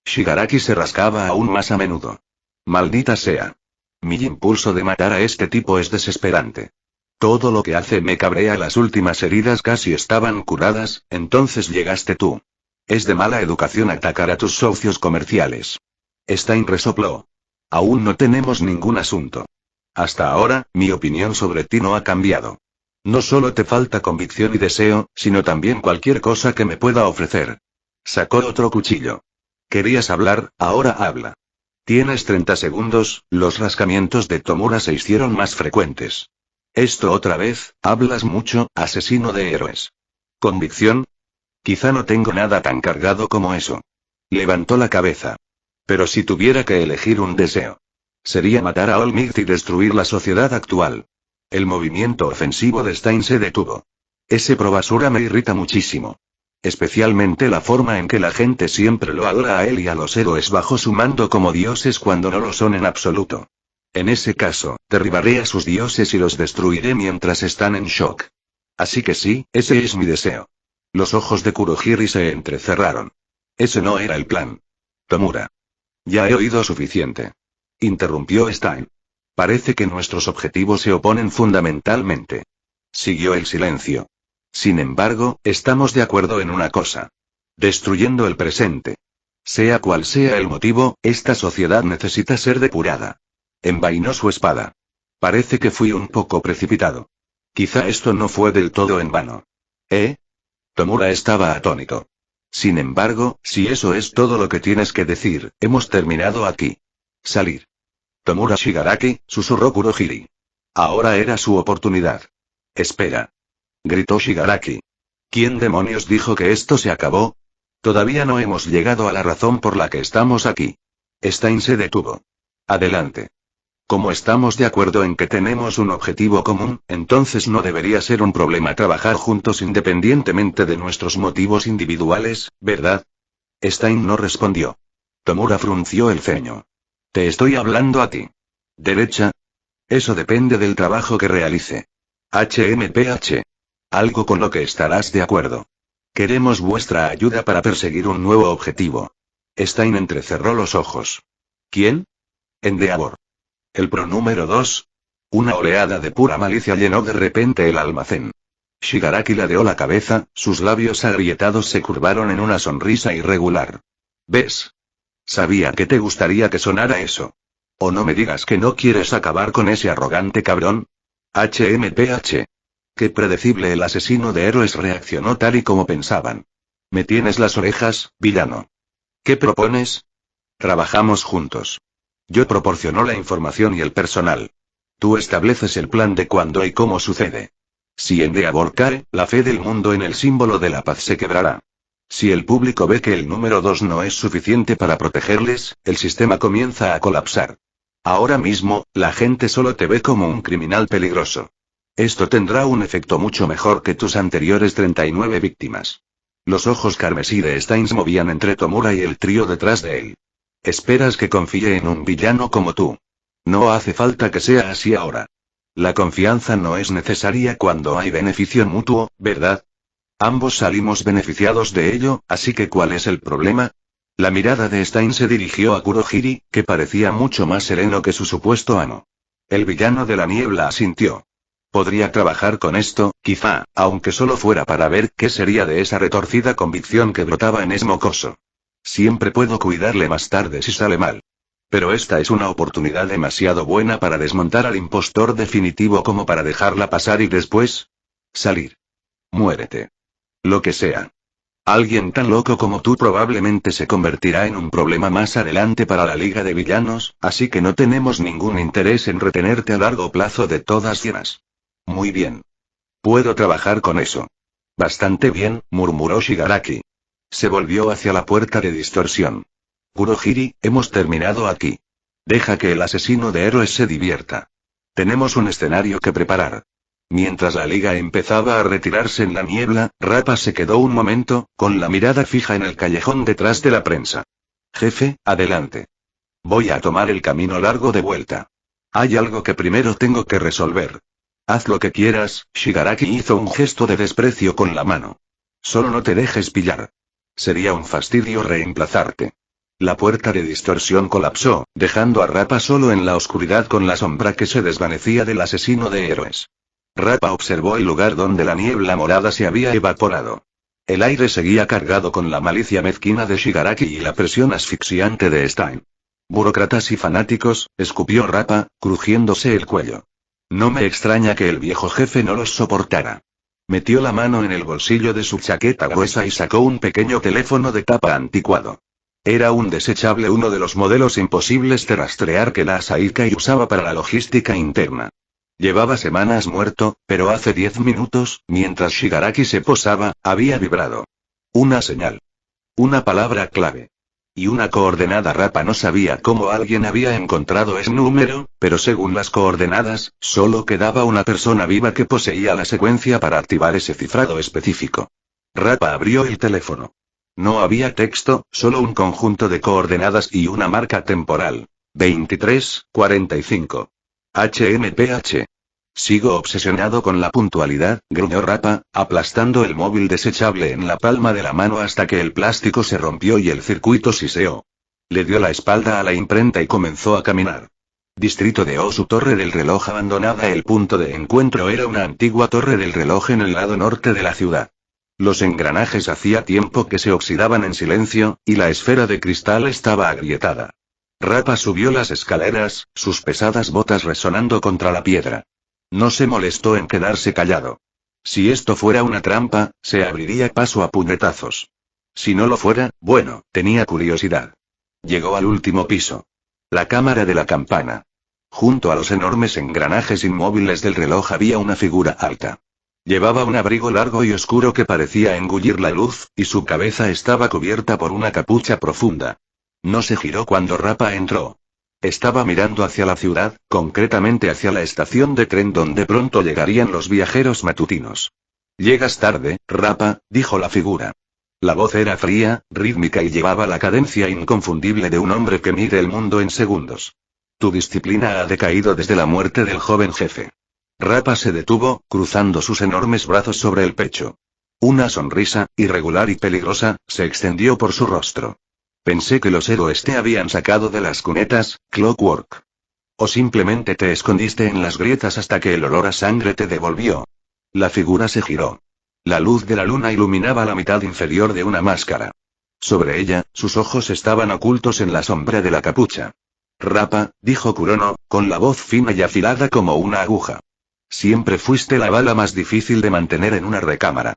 Shigaraki se rascaba aún más a menudo. Maldita sea. Mi impulso de matar a este tipo es desesperante. Todo lo que hace me cabrea. Las últimas heridas casi estaban curadas, entonces llegaste tú. Es de mala educación atacar a tus socios comerciales. Stein resopló. Aún no tenemos ningún asunto. Hasta ahora, mi opinión sobre ti no ha cambiado. No solo te falta convicción y deseo, sino también cualquier cosa que me pueda ofrecer. Sacó otro cuchillo. Querías hablar, ahora habla. Tienes 30 segundos. Los rascamientos de Tomura se hicieron más frecuentes. Esto otra vez, hablas mucho, asesino de héroes. ¿Convicción? Quizá no tengo nada tan cargado como eso. Levantó la cabeza. Pero si tuviera que elegir un deseo, sería matar a All Might y destruir la sociedad actual. El movimiento ofensivo de Stein se detuvo. Ese probasura me irrita muchísimo. Especialmente la forma en que la gente siempre lo adora a él y a los héroes bajo su mando como dioses cuando no lo son en absoluto. En ese caso, derribaré a sus dioses y los destruiré mientras están en shock. Así que sí, ese es mi deseo. Los ojos de Kurohiri se entrecerraron. Ese no era el plan. Tomura. Ya he oído suficiente. Interrumpió Stein. Parece que nuestros objetivos se oponen fundamentalmente. Siguió el silencio. Sin embargo, estamos de acuerdo en una cosa. Destruyendo el presente. Sea cual sea el motivo, esta sociedad necesita ser depurada. Envainó su espada. Parece que fui un poco precipitado. Quizá esto no fue del todo en vano. ¿Eh? Tomura estaba atónito. Sin embargo, si eso es todo lo que tienes que decir, hemos terminado aquí. Salir. Tomura Shigaraki, susurró Kurohiri. Ahora era su oportunidad. Espera. Gritó Shigaraki. ¿Quién demonios dijo que esto se acabó? Todavía no hemos llegado a la razón por la que estamos aquí. Stein se detuvo. Adelante. Como estamos de acuerdo en que tenemos un objetivo común, entonces no debería ser un problema trabajar juntos independientemente de nuestros motivos individuales, ¿verdad? Stein no respondió. Tomura frunció el ceño. Te estoy hablando a ti. ¿Derecha? Eso depende del trabajo que realice. HMPH. Algo con lo que estarás de acuerdo. Queremos vuestra ayuda para perseguir un nuevo objetivo. Stein entrecerró los ojos. ¿Quién? Endeavor. ¿El pronúmero 2? Una oleada de pura malicia llenó de repente el almacén. Shigaraki ladeó la cabeza, sus labios agrietados se curvaron en una sonrisa irregular. ¿Ves? Sabía que te gustaría que sonara eso. O no me digas que no quieres acabar con ese arrogante cabrón. HMPH. Qué predecible. El asesino de héroes reaccionó tal y como pensaban. Me tienes las orejas, villano. ¿Qué propones? Trabajamos juntos. Yo proporciono la información y el personal. Tú estableces el plan de cuándo y cómo sucede. Si Endeavor cae, la fe del mundo en el símbolo de la paz se quebrará. Si el público ve que el número 2 no es suficiente para protegerles, el sistema comienza a colapsar. Ahora mismo, la gente solo te ve como un criminal peligroso. Esto tendrá un efecto mucho mejor que tus anteriores 39 víctimas. Los ojos carmesí de Stein se movían entre Tomura y el trío detrás de él. Esperas que confíe en un villano como tú. No hace falta que sea así ahora. La confianza no es necesaria cuando hay beneficio mutuo, ¿verdad? Ambos salimos beneficiados de ello, así que ¿cuál es el problema? La mirada de Stein se dirigió a Kurohiri, que parecía mucho más sereno que su supuesto amo. El villano de la niebla asintió. Podría trabajar con esto, quizá, aunque solo fuera para ver qué sería de esa retorcida convicción que brotaba en ese mocoso. Siempre puedo cuidarle más tarde si sale mal. Pero esta es una oportunidad demasiado buena para desmontar al impostor definitivo como para dejarla pasar y después salir. Muérete. Lo que sea. Alguien tan loco como tú probablemente se convertirá en un problema más adelante para la Liga de Villanos, así que no tenemos ningún interés en retenerte a largo plazo de todas formas. Muy bien. Puedo trabajar con eso. Bastante bien, murmuró Shigaraki. Se volvió hacia la puerta de distorsión. Kurohiri, hemos terminado aquí. Deja que el asesino de héroes se divierta. Tenemos un escenario que preparar. Mientras la liga empezaba a retirarse en la niebla, Rappa se quedó un momento, con la mirada fija en el callejón detrás de la prensa. Jefe, adelante. Voy a tomar el camino largo de vuelta. Hay algo que primero tengo que resolver. Haz lo que quieras, Shigaraki hizo un gesto de desprecio con la mano. Solo no te dejes pillar. Sería un fastidio reemplazarte. La puerta de distorsión colapsó, dejando a Rappa solo en la oscuridad con la sombra que se desvanecía del asesino de héroes. Rappa observó el lugar donde la niebla morada se había evaporado. El aire seguía cargado con la malicia mezquina de Shigaraki y la presión asfixiante de Stein. Burócratas y fanáticos, escupió Rappa, crujiéndose el cuello. No me extraña que el viejo jefe no los soportara. Metió la mano en el bolsillo de su chaqueta gruesa y sacó un pequeño teléfono de tapa anticuado. Era un desechable, uno de los modelos imposibles de rastrear que la Asaikai usaba para la logística interna. Llevaba semanas muerto, pero hace 10 minutos, mientras Shigaraki se posaba, había vibrado. Una señal. Una palabra clave. Y una coordenada. Rappa no sabía cómo alguien había encontrado ese número, pero según las coordenadas, solo quedaba una persona viva que poseía la secuencia para activar ese cifrado específico. Rappa abrió el teléfono. No había texto, solo un conjunto de coordenadas y una marca temporal. 23:45. HMPH. Sigo obsesionado con la puntualidad, gruñó Rappa, aplastando el móvil desechable en la palma de la mano hasta que el plástico se rompió y el circuito siseó. Le dio la espalda a la imprenta y comenzó a caminar. Distrito de Osu, torre del reloj abandonada. El punto de encuentro era una antigua torre del reloj en el lado norte de la ciudad. Los engranajes hacía tiempo que se oxidaban en silencio, y la esfera de cristal estaba agrietada. Rappa subió las escaleras, sus pesadas botas resonando contra la piedra. No se molestó en quedarse callado. Si esto fuera una trampa, se abriría paso a puñetazos. Si no lo fuera, bueno, tenía curiosidad. Llegó al último piso. La cámara de la campana. Junto a los enormes engranajes inmóviles del reloj había una figura alta. Llevaba un abrigo largo y oscuro que parecía engullir la luz, y su cabeza estaba cubierta por una capucha profunda. No se giró cuando Rappa entró. Estaba mirando hacia la ciudad, concretamente hacia la estación de tren donde pronto llegarían los viajeros matutinos. Llegas tarde, Rappa, dijo la figura. La voz era fría, rítmica y llevaba la cadencia inconfundible de un hombre que mide el mundo en segundos. Tu disciplina ha decaído desde la muerte del joven jefe. Rappa se detuvo, cruzando sus enormes brazos sobre el pecho. Una sonrisa, irregular y peligrosa, se extendió por su rostro. Pensé que los héroes te habían sacado de las cunetas, Clockwork. O simplemente te escondiste en las grietas hasta que el olor a sangre te devolvió. La figura se giró. La luz de la luna iluminaba la mitad inferior de una máscara. Sobre ella, sus ojos estaban ocultos en la sombra de la capucha. Rappa, dijo Kurono, con la voz fina y afilada como una aguja. Siempre fuiste la bala más difícil de mantener en una recámara.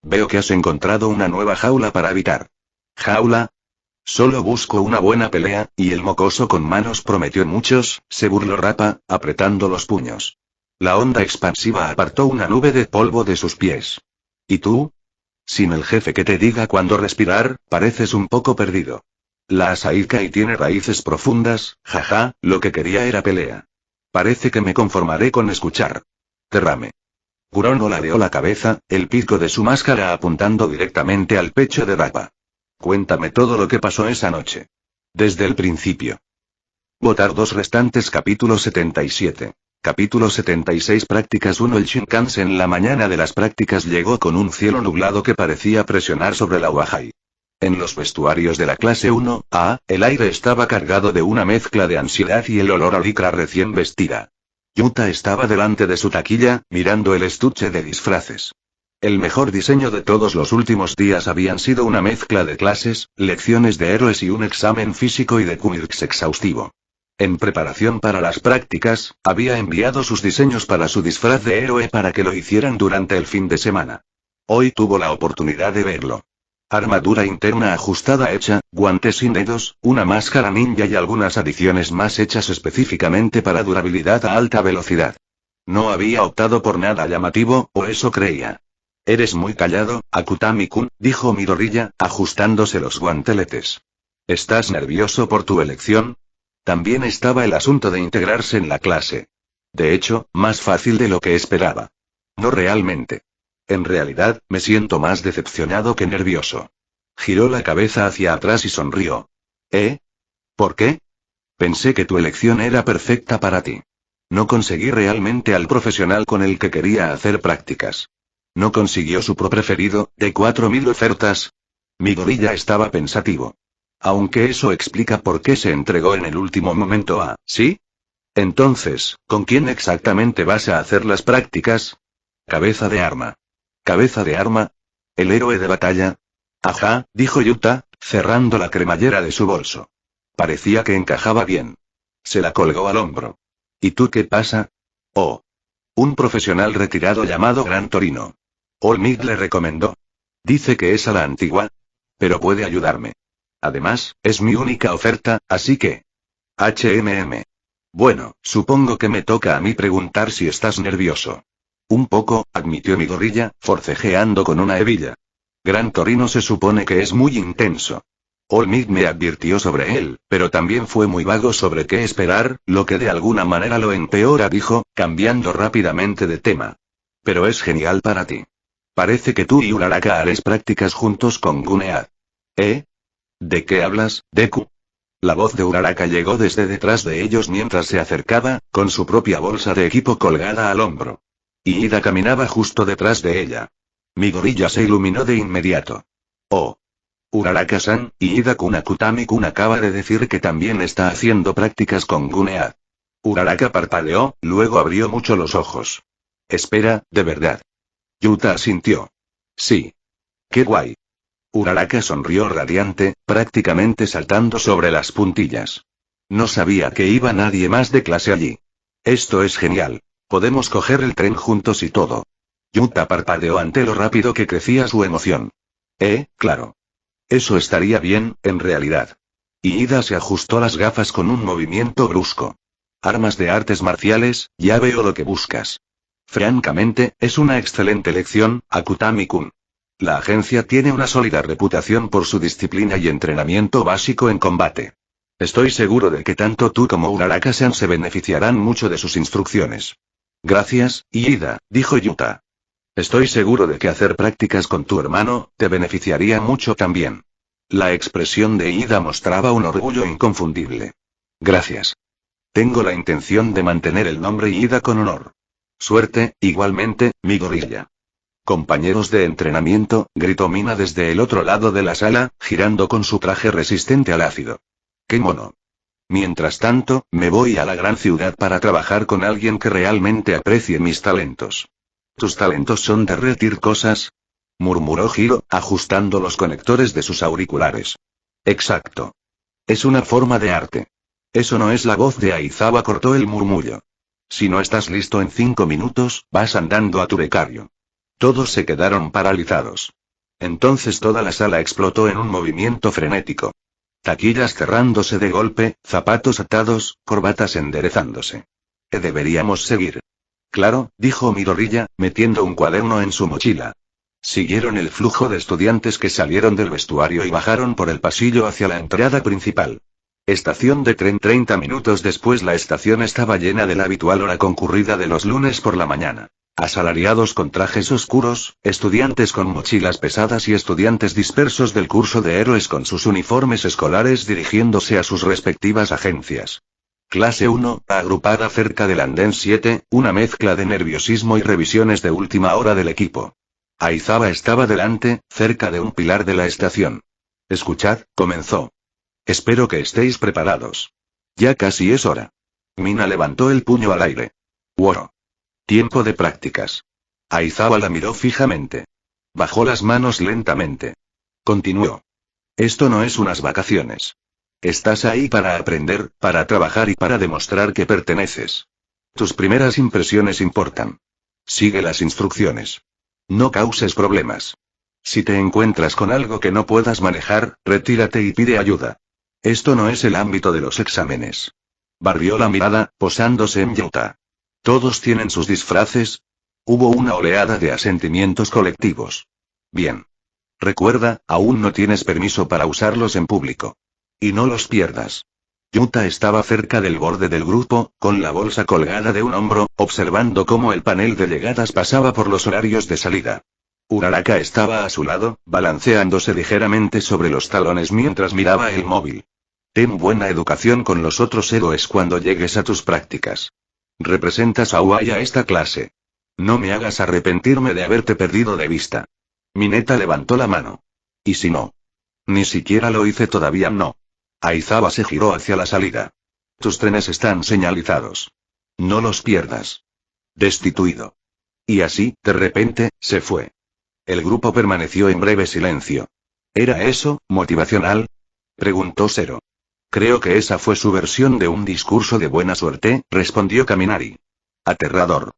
Veo que has encontrado una nueva jaula para habitar. ¿Jaula? Solo busco una buena pelea, y el mocoso con manos prometió muchos, se burló Rappa, apretando los puños. La onda expansiva apartó una nube de polvo de sus pies. ¿Y tú? Sin el jefe que te diga cuándo respirar, pareces un poco perdido. La Asaikai tiene raíces profundas, jaja, lo que quería era pelea. Parece que me conformaré con escuchar. Derrame. Kurono ladeó la cabeza, el pico de su máscara apuntando directamente al pecho de Rappa. Cuéntame todo lo que pasó esa noche. Desde el principio. Votar 2 restantes. Capítulo 77. Capítulo 76. Prácticas 1. El Shinkansen. La mañana de las prácticas llegó con un cielo nublado que parecía presionar sobre la Owahai. En los vestuarios de la clase 1A, el aire estaba cargado de una mezcla de ansiedad y el olor a licra recién vestida. Yuta estaba delante de su taquilla, mirando el estuche de disfraces. El mejor diseño de todos los últimos días habían sido una mezcla de clases, lecciones de héroes y un examen físico y de quirks exhaustivo. En preparación para las prácticas, había enviado sus diseños para su disfraz de héroe para que lo hicieran durante el fin de semana. Hoy tuvo la oportunidad de verlo. Armadura interna ajustada hecha, guantes sin dedos, una máscara ninja y algunas adiciones más hechas específicamente para durabilidad a alta velocidad. No había optado por nada llamativo, o eso creía. Eres muy callado, Akutami-kun, dijo Midoriya, ajustándose los guanteletes. ¿Estás nervioso por tu elección? También estaba el asunto de integrarse en la clase. De hecho, más fácil de lo que esperaba. No realmente. En realidad, me siento más decepcionado que nervioso. Giró la cabeza hacia atrás y sonrió. ¿Eh? ¿Por qué? Pensé que tu elección era perfecta para ti. No conseguí realmente al profesional con el que quería hacer prácticas. No consiguió su pro preferido, de 4000 ofertas. Midoriya estaba pensativo. Aunque eso explica por qué se entregó en el último momento a, ¿sí? Entonces, ¿con quién exactamente vas a hacer las prácticas? Cabeza de arma. ¿Cabeza de arma? ¿El héroe de batalla? Ajá, dijo Yuta, cerrando la cremallera de su bolso. Parecía que encajaba bien. Se la colgó al hombro. ¿Y tú qué pasa? Oh. Un profesional retirado llamado Gran Torino. All-Might le recomendó. Dice que es a la antigua. Pero puede ayudarme. Además, es mi única oferta, así que... HMM. Bueno, supongo que me toca a mí preguntar si estás nervioso. Un poco, admitió Midoriya, forcejeando con una hebilla. Gran Torino se supone que es muy intenso. All-Might me advirtió sobre él, pero también fue muy vago sobre qué esperar, lo que de alguna manera lo empeora, dijo, cambiando rápidamente de tema. Pero es genial para ti. Parece que tú y Uraraka haréis prácticas juntos con Gunead. ¿Eh? ¿De qué hablas, Deku? La voz de Uraraka llegó desde detrás de ellos mientras se acercaba, con su propia bolsa de equipo colgada al hombro. Y Ida caminaba justo detrás de ella. Midoriya se iluminó de inmediato. Oh. Uraraka-san, y Ida-kun Akutami-kun acaba de decir que también está haciendo prácticas con Gunead. Uraraka parpadeó, luego abrió mucho los ojos. Espera, ¿de verdad? Yuta asintió. Sí. ¡Qué guay! Uraraka sonrió radiante, prácticamente saltando sobre las puntillas. No sabía que iba nadie más de clase allí. Esto es genial. Podemos coger el tren juntos y todo. Yuta parpadeó ante lo rápido que crecía su emoción. Claro. Eso estaría bien, en realidad. Y Ida se ajustó las gafas con un movimiento brusco. Armas de artes marciales, ya veo lo que buscas. Francamente, es una excelente lección, Akutami-kun. La agencia tiene una sólida reputación por su disciplina y entrenamiento básico en combate. Estoy seguro de que tanto tú como Uraraka-san se beneficiarán mucho de sus instrucciones. Gracias, Ida, dijo Yuta. Estoy seguro de que hacer prácticas con tu hermano, te beneficiaría mucho también. La expresión de Ida mostraba un orgullo inconfundible. Gracias. Tengo la intención de mantener el nombre Ida con honor. Suerte, igualmente, Midoriya. Compañeros de entrenamiento, gritó Mina desde el otro lado de la sala, girando con su traje resistente al ácido. ¡Qué mono! Mientras tanto, me voy a la gran ciudad para trabajar con alguien que realmente aprecie mis talentos. ¿Tus talentos son derretir cosas? Murmuró Hiro, ajustando los conectores de sus auriculares. Exacto. Es una forma de arte. Eso no es la voz de Aizawa, cortó el murmullo. Si no estás listo en 5 minutos, vas andando a tu becario. Todos se quedaron paralizados. Entonces toda la sala explotó en un movimiento frenético. Taquillas cerrándose de golpe, zapatos atados, corbatas enderezándose. Deberíamos seguir. Claro, dijo Midoriya, metiendo un cuaderno en su mochila. Siguieron el flujo de estudiantes que salieron del vestuario y bajaron por el pasillo hacia la entrada principal. Estación de tren. 30 minutos después la estación estaba llena de la habitual hora concurrida de los lunes por la mañana. Asalariados con trajes oscuros, estudiantes con mochilas pesadas y estudiantes dispersos del curso de héroes con sus uniformes escolares dirigiéndose a sus respectivas agencias. Clase 1, agrupada cerca del andén 7, una mezcla de nerviosismo y revisiones de última hora del equipo. Aizawa estaba delante, cerca de un pilar de la estación. Escuchad, comenzó. Espero que estéis preparados. Ya casi es hora. Mina levantó el puño al aire. Wow. Tiempo de prácticas. Aizawa la miró fijamente. Bajó las manos lentamente. Continuó. Esto no es unas vacaciones. Estás ahí para aprender, para trabajar y para demostrar que perteneces. Tus primeras impresiones importan. Sigue las instrucciones. No causes problemas. Si te encuentras con algo que no puedas manejar, retírate y pide ayuda. Esto no es el ámbito de los exámenes. Barrió la mirada, posándose en Yuta. ¿Todos tienen sus disfraces? Hubo una oleada de asentimientos colectivos. Bien. Recuerda, aún no tienes permiso para usarlos en público. Y no los pierdas. Yuta estaba cerca del borde del grupo, con la bolsa colgada de un hombro, observando cómo el panel de llegadas pasaba por los horarios de salida. Uraraka estaba a su lado, balanceándose ligeramente sobre los talones mientras miraba el móvil. Ten buena educación con los otros héroes cuando llegues a tus prácticas. Representas a Uai a esta clase. No me hagas arrepentirme de haberte perdido de vista. Mineta levantó la mano. ¿Y si no? Ni siquiera lo hice todavía, no. Aizawa se giró hacia la salida. Tus trenes están señalizados. No los pierdas. Destituido. Y así, de repente, se fue. El grupo permaneció en breve silencio. ¿Era eso, motivacional? Preguntó Zero. Creo que esa fue su versión de un discurso de buena suerte, respondió Kaminari. Aterrador.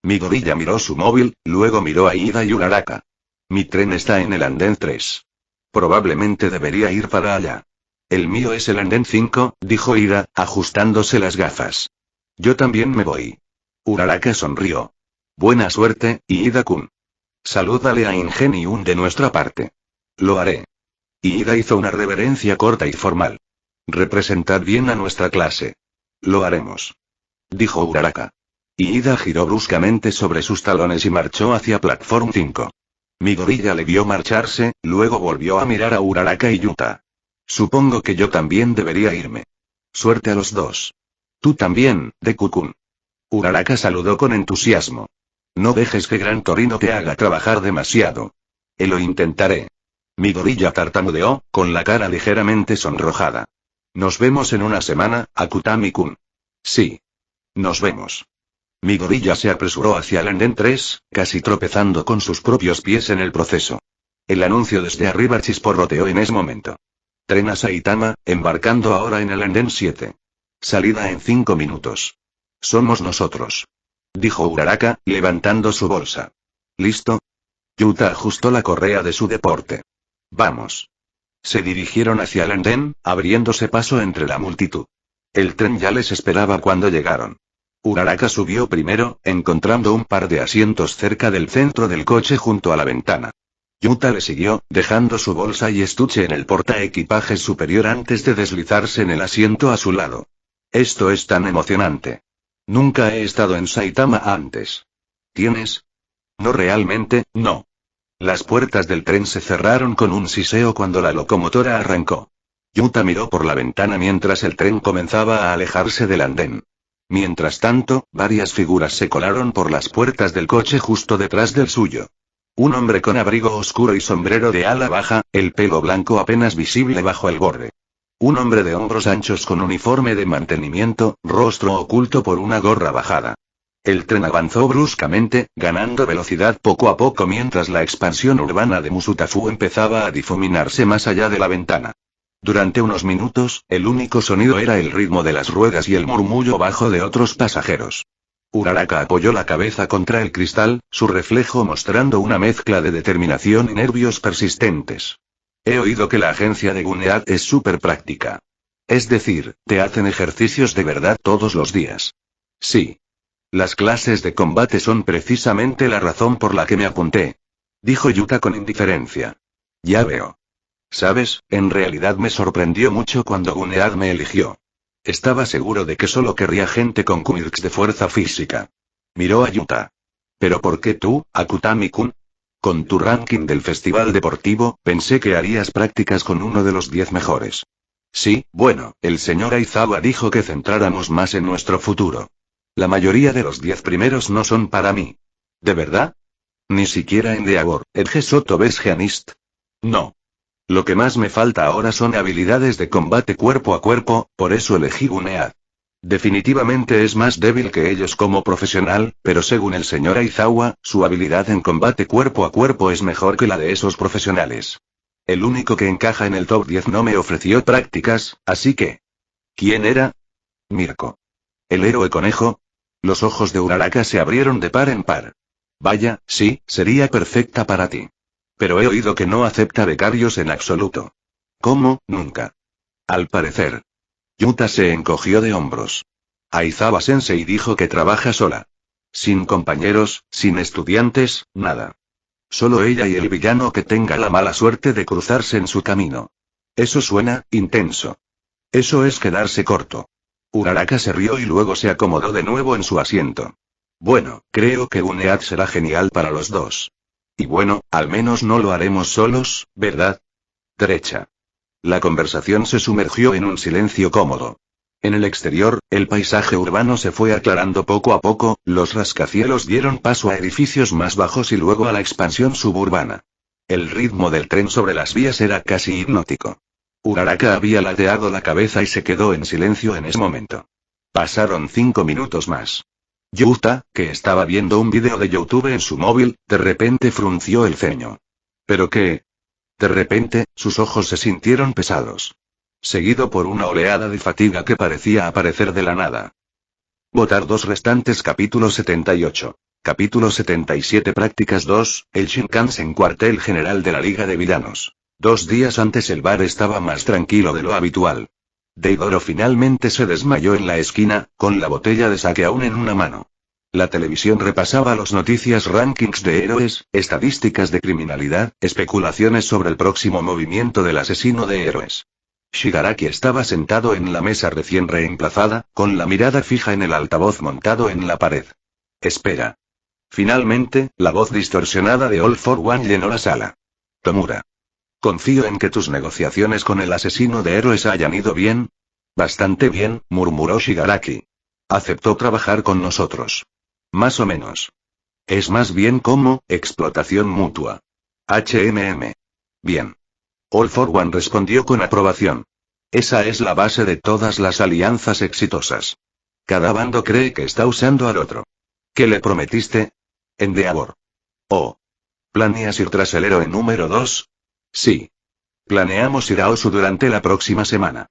Mi gorilla miró su móvil, luego miró a Ida y Uraraka. Mi tren está en el andén 3. Probablemente debería ir para allá. El mío es el andén 5, dijo Ida, ajustándose las gafas. Yo también me voy. Uraraka sonrió. Buena suerte, Ida-kun. Salúdale a Ingenium de nuestra parte. Lo haré. Ida hizo una reverencia corta y formal. Representad bien a nuestra clase. Lo haremos. Dijo Uraraka. Ida giró bruscamente sobre sus talones y marchó hacia Platform 5. Mi gorilla le vio marcharse, luego volvió a mirar a Uraraka y Yuta. Supongo que yo también debería irme. Suerte a los dos. Tú también, Deku-kun. Uraraka saludó con entusiasmo. No dejes que Gran Torino te haga trabajar demasiado. Lo intentaré. Mi gorilla tartamudeó, con la cara ligeramente sonrojada. Nos vemos en una semana, Akutami-kun. Sí. Nos vemos. Mi gorilla se apresuró hacia el andén 3, casi tropezando con sus propios pies en el proceso. El anuncio desde arriba chisporroteó en ese momento. Tren a Saitama, embarcando ahora en el andén 7. Salida en 5 minutos. Somos nosotros. Dijo Uraraka, levantando su bolsa. ¿Listo? Yuta ajustó la correa de su deporte. Vamos. Se dirigieron hacia el andén, abriéndose paso entre la multitud. El tren ya les esperaba cuando llegaron. Uraraka subió primero, encontrando un par de asientos cerca del centro del coche junto a la ventana. Yuta le siguió, dejando su bolsa y estuche en el portaequipajes superior antes de deslizarse en el asiento a su lado. Esto es tan emocionante. Nunca he estado en Saitama antes. ¿Tienes? No realmente, no. Las puertas del tren se cerraron con un siseo cuando la locomotora arrancó. Yuta miró por la ventana mientras el tren comenzaba a alejarse del andén. Mientras tanto, varias figuras se colaron por las puertas del coche justo detrás del suyo. Un hombre con abrigo oscuro y sombrero de ala baja, el pelo blanco apenas visible bajo el borde. Un hombre de hombros anchos con uniforme de mantenimiento, rostro oculto por una gorra bajada. El tren avanzó bruscamente, ganando velocidad poco a poco mientras la expansión urbana de Musutafu empezaba a difuminarse más allá de la ventana. Durante unos minutos, el único sonido era el ritmo de las ruedas y el murmullo bajo de otros pasajeros. Uraraka apoyó la cabeza contra el cristal, su reflejo mostrando una mezcla de determinación y nervios persistentes. He oído que la agencia de Gunead es súper práctica. Es decir, ¿te hacen ejercicios de verdad todos los días? Sí. Las clases de combate son precisamente la razón por la que me apunté. Dijo Yuta con indiferencia. Ya veo. ¿Sabes? En realidad me sorprendió mucho cuando Gunead me eligió. Estaba seguro de que solo querría gente con quirks de fuerza física. Miró a Yuta. ¿Pero por qué tú, Akutami-kun? Con tu ranking del festival deportivo, pensé que harías prácticas con uno de los 10 mejores. Sí, bueno, el señor Aizawa dijo que centráramos más en nuestro futuro. La mayoría de los 10 primeros no son para mí. ¿De verdad? Ni siquiera en Deagor, Edge Soto Besgeanist. No. Lo que más me falta ahora son habilidades de combate cuerpo a cuerpo, por eso elegí Gunead. Definitivamente es más débil que ellos como profesional, pero según el señor Aizawa, su habilidad en combate cuerpo a cuerpo es mejor que la de esos profesionales. El único que encaja en el top 10 no me ofreció prácticas, así que... ¿Quién era? Mirko. ¿El héroe conejo? Los ojos de Uraraka se abrieron de par en par. Vaya, sí, sería perfecta para ti. Pero he oído que no acepta becarios en absoluto. ¿Cómo? Nunca. Al parecer. Yuta se encogió de hombros. Aizawa Sensei dijo que trabaja sola. Sin compañeros, sin estudiantes, nada. Solo ella y el villano que tenga la mala suerte de cruzarse en su camino. Eso suena intenso. Eso es quedarse corto. Uraraka se rió y luego se acomodó de nuevo en su asiento. Bueno, creo que un EAD será genial para los dos. Y bueno, al menos no lo haremos solos, ¿verdad? Derecha. La conversación se sumergió en un silencio cómodo. En el exterior, el paisaje urbano se fue aclarando poco a poco, los rascacielos dieron paso a edificios más bajos y luego a la expansión suburbana. El ritmo del tren sobre las vías era casi hipnótico. Uraraka había ladeado la cabeza y se quedó en silencio en ese momento. Pasaron 5 minutos más. Yuta, que estaba viendo un video de YouTube en su móvil, de repente frunció el ceño. ¿Pero qué? De repente, sus ojos se sintieron pesados. Seguido por una oleada de fatiga que parecía aparecer de la nada. Votar 2 restantes. Capítulo 78. Capítulo 77. Prácticas 2, el Shinkansen cuartel general de la Liga de Villanos. 2 días antes el bar estaba más tranquilo de lo habitual. Deidoro finalmente se desmayó en la esquina, con la botella de sake aún en una mano. La televisión repasaba los noticias rankings de héroes, estadísticas de criminalidad, especulaciones sobre el próximo movimiento del asesino de héroes. Shigaraki estaba sentado en la mesa recién reemplazada, con la mirada fija en el altavoz montado en la pared. Espera. Finalmente, la voz distorsionada de All for One llenó la sala. Tomura. Confío en que tus negociaciones con el asesino de héroes hayan ido bien. Bastante bien, murmuró Shigaraki. Aceptó trabajar con nosotros. Más o menos. Es más bien como, explotación mutua. Bien. All for One respondió con aprobación. Esa es la base de todas las alianzas exitosas. Cada bando cree que está usando al otro. ¿Qué le prometiste? Endeavor. Oh. ¿Planeas ir tras el héroe número 2? Sí. Planeamos ir a Osu durante la próxima semana.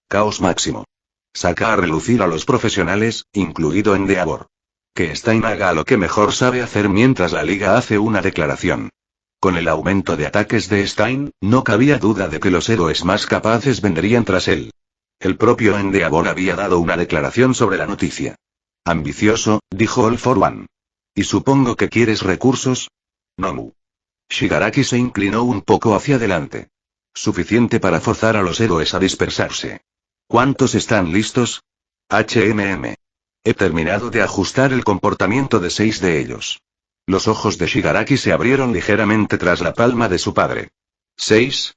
Caos máximo. Saca a relucir a los profesionales, incluido Endeavor. Que Stein haga lo que mejor sabe hacer mientras la liga hace una declaración. Con el aumento de ataques de Stein, no cabía duda de que los héroes más capaces vendrían tras él. El propio Endeavor había dado una declaración sobre la noticia. Ambicioso, dijo All for One. ¿Y supongo que quieres recursos? Nomu. Shigaraki se inclinó un poco hacia adelante. Suficiente para forzar a los héroes a dispersarse. ¿Cuántos están listos? He terminado de ajustar el comportamiento de 6 de ellos. Los ojos de Shigaraki se abrieron ligeramente tras la palma de su padre. ¿6?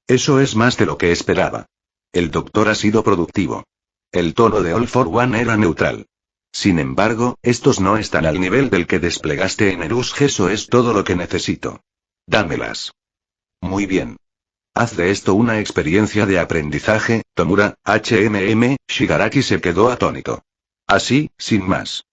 Eso es más de lo que esperaba. El doctor ha sido productivo. El tono de All for One era neutral. Sin embargo, estos no están al nivel del que desplegaste en Erus. Eso es todo lo que necesito. Dámelas. Muy bien. Haz de esto una experiencia de aprendizaje, Tomura. Shigaraki se quedó atónito. Así, sin más.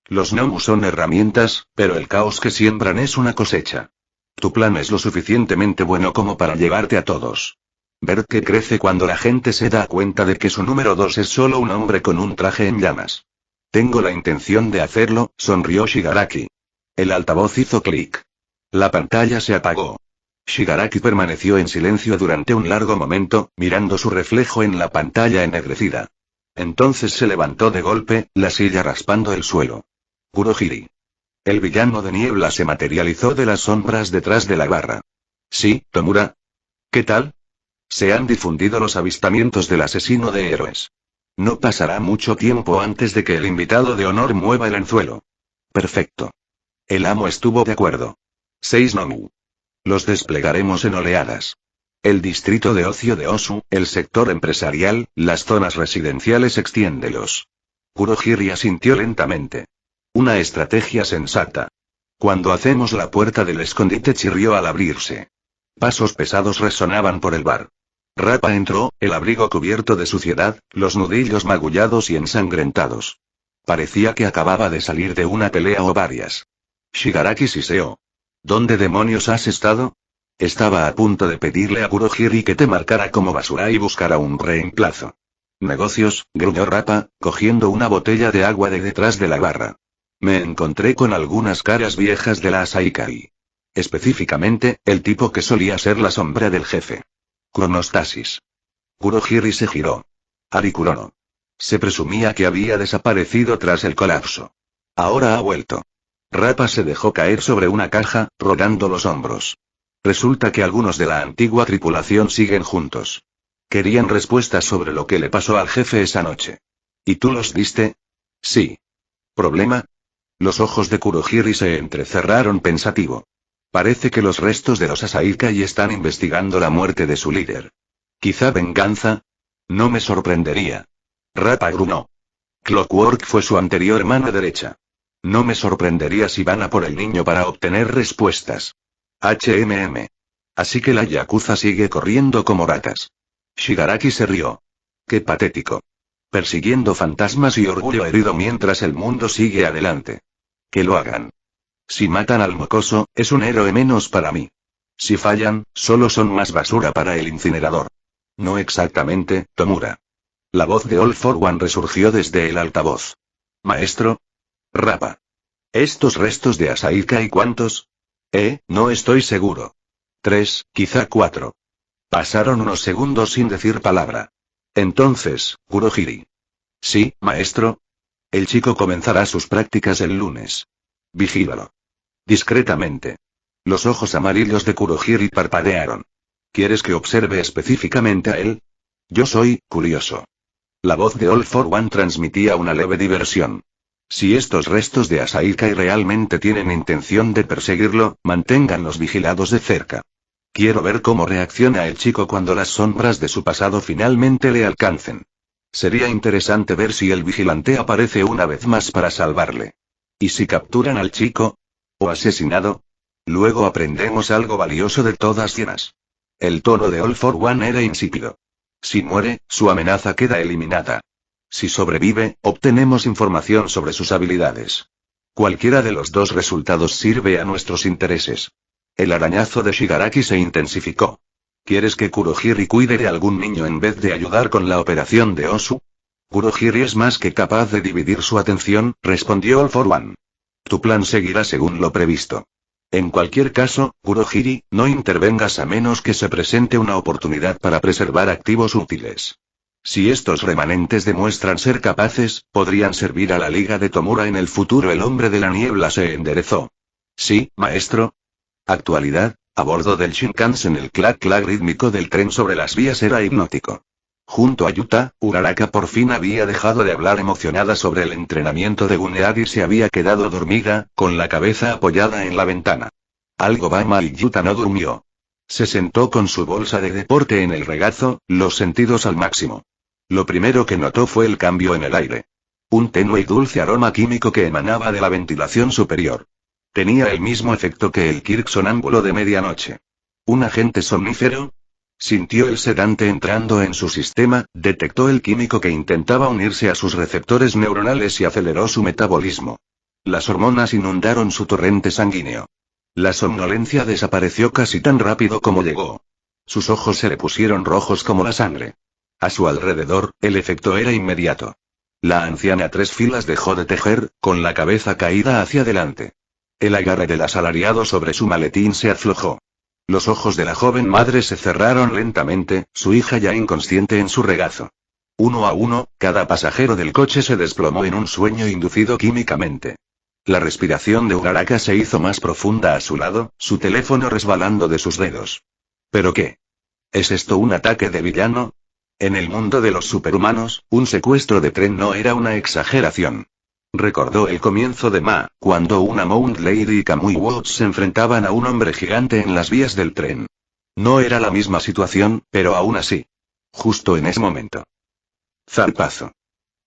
Los Nomu son herramientas, pero el caos que siembran es una cosecha. Tu plan es lo suficientemente bueno como para llevarte a todos. Ver que crece cuando la gente se da cuenta de que su número 2 es solo un hombre con un traje en llamas. Tengo la intención de hacerlo, sonrió Shigaraki. El altavoz hizo clic. La pantalla se apagó. Shigaraki permaneció en silencio durante un largo momento, mirando su reflejo en la pantalla ennegrecida. Entonces se levantó de golpe, la silla raspando el suelo. Kurohiri. El villano de niebla se materializó de las sombras detrás de la barra. Sí, Tomura. ¿Qué tal? Se han difundido los avistamientos del asesino de héroes. No pasará mucho tiempo antes de que el invitado de honor mueva el anzuelo. Perfecto. El amo estuvo de acuerdo. 6 Nomu. Los desplegaremos en oleadas. El distrito de ocio de Osu, el sector empresarial, las zonas residenciales, extiéndelos. Kurohiri asintió lentamente. Una estrategia sensata. Cuando hacemos la puerta del escondite, chirrió al abrirse. Pasos pesados resonaban por el bar. Rappa entró, el abrigo cubierto de suciedad, los nudillos magullados y ensangrentados. Parecía que acababa de salir de una pelea o varias. Shigaraki siseó. ¿Dónde demonios has estado? Estaba a punto de pedirle a Kurohiri que te marcara como basura y buscara un reemplazo. Negocios, gruñó Rappa, cogiendo una botella de agua de detrás de la barra. Me encontré con algunas caras viejas de la Asaikai. Específicamente, el tipo que solía ser la sombra del jefe. Cronostasis. Kurohiri se giró. Ari Kurono. Se presumía que había desaparecido tras el colapso. Ahora ha vuelto. Rappa se dejó caer sobre una caja, rodando los hombros. Resulta que algunos de la antigua tripulación siguen juntos. Querían respuestas sobre lo que le pasó al jefe esa noche. ¿Y tú los viste? Sí. ¿Problema? Los ojos de Kurohiri se entrecerraron pensativo. Parece que los restos de los Asaikai están investigando la muerte de su líder. ¿Quizá venganza? No me sorprendería. Rappa gruñó. Clockwork fue su anterior mano derecha. No me sorprendería si van a por el niño para obtener respuestas. Así que la Yakuza sigue corriendo como ratas. Shigaraki se rió. Qué patético. Persiguiendo fantasmas y orgullo herido mientras el mundo sigue adelante. Que lo hagan. Si matan al mocoso, es un héroe menos para mí. Si fallan, solo son más basura para el incinerador. No exactamente, Tomura. La voz de All for One resurgió desde el altavoz. Maestro. Rappa. ¿Estos restos de Asaikai cuántos? No estoy seguro. 3, quizá 4. Pasaron unos segundos sin decir palabra. Entonces, Kurohiri. Sí, maestro. El chico comenzará sus prácticas el lunes. Vigílalo. Discretamente. Los ojos amarillos de Kurohiri parpadearon. ¿Quieres que observe específicamente a él? Yo soy curioso. La voz de All for One transmitía una leve diversión. Si estos restos de Asaikai realmente tienen intención de perseguirlo, manténganlos vigilados de cerca. Quiero ver cómo reacciona el chico cuando las sombras de su pasado finalmente le alcancen. Sería interesante ver si el vigilante aparece una vez más para salvarle. ¿Y si capturan al chico? ¿O asesinado? Luego aprendemos algo valioso de todas llenas. El tono de All for One era insípido. Si muere, su amenaza queda eliminada. Si sobrevive, obtenemos información sobre sus habilidades. Cualquiera de los dos resultados sirve a nuestros intereses. El arañazo de Shigaraki se intensificó. ¿Quieres que Kurohiri cuide de algún niño en vez de ayudar con la operación de Osu? Kurohiri es más que capaz de dividir su atención, respondió All for One. Tu plan seguirá según lo previsto. En cualquier caso, Kurohiri, no intervengas a menos que se presente una oportunidad para preservar activos útiles. Si estos remanentes demuestran ser capaces, podrían servir a la Liga de Tomura en el futuro. El hombre de la niebla se enderezó. Sí, maestro. Actualidad, a bordo del Shinkansen el clac-clac rítmico del tren sobre las vías era hipnótico. Junto a Yuta, Uraraka por fin había dejado de hablar emocionada sobre el entrenamiento de Gunnead y se había quedado dormida, con la cabeza apoyada en la ventana. Algo va mal y Yuta no durmió. Se sentó con su bolsa de deporte en el regazo, los sentidos al máximo. Lo primero que notó fue el cambio en el aire. Un tenue y dulce aroma químico que emanaba de la ventilación superior. Tenía el mismo efecto que el Kirk sonámbulo de medianoche. ¿Un agente somnífero? Sintió el sedante entrando en su sistema, detectó el químico que intentaba unirse a sus receptores neuronales y aceleró su metabolismo. Las hormonas inundaron su torrente sanguíneo. La somnolencia desapareció casi tan rápido como llegó. Sus ojos se le pusieron rojos como la sangre. A su alrededor, el efecto era inmediato. La anciana 3 filas dejó de tejer, con la cabeza caída hacia adelante. El agarre del asalariado sobre su maletín se aflojó. Los ojos de la joven madre se cerraron lentamente, su hija ya inconsciente en su regazo. Uno a uno, cada pasajero del coche se desplomó en un sueño inducido químicamente. La respiración de Uraraka se hizo más profunda a su lado, su teléfono resbalando de sus dedos. ¿Pero qué? ¿Es esto un ataque de villano? En el mundo de los superhumanos, un secuestro de tren no era una exageración. Recordó el comienzo de Ma, cuando una Mount Lady y Kamui Watts se enfrentaban a un hombre gigante en las vías del tren. No era la misma situación, pero aún así. Justo en ese momento. Zarpazo.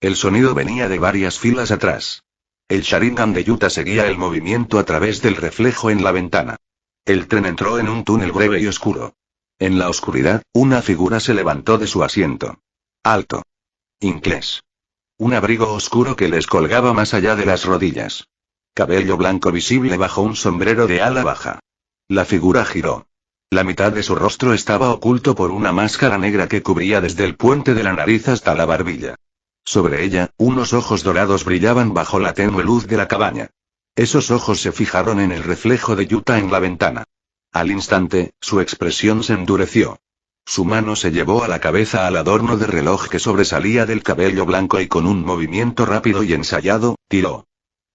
El sonido venía de varias filas atrás. El Sharingan de Yuta seguía el movimiento a través del reflejo en la ventana. El tren entró en un túnel breve y oscuro. En la oscuridad, una figura se levantó de su asiento. Alto. Inglés. Un abrigo oscuro que les colgaba más allá de las rodillas. Cabello blanco visible bajo un sombrero de ala baja. La figura giró. La mitad de su rostro estaba oculto por una máscara negra que cubría desde el puente de la nariz hasta la barbilla. Sobre ella, unos ojos dorados brillaban bajo la tenue luz de la cabaña. Esos ojos se fijaron en el reflejo de Yuta en la ventana. Al instante, su expresión se endureció. Su mano se llevó a la cabeza al adorno de reloj que sobresalía del cabello blanco y con un movimiento rápido y ensayado, tiró.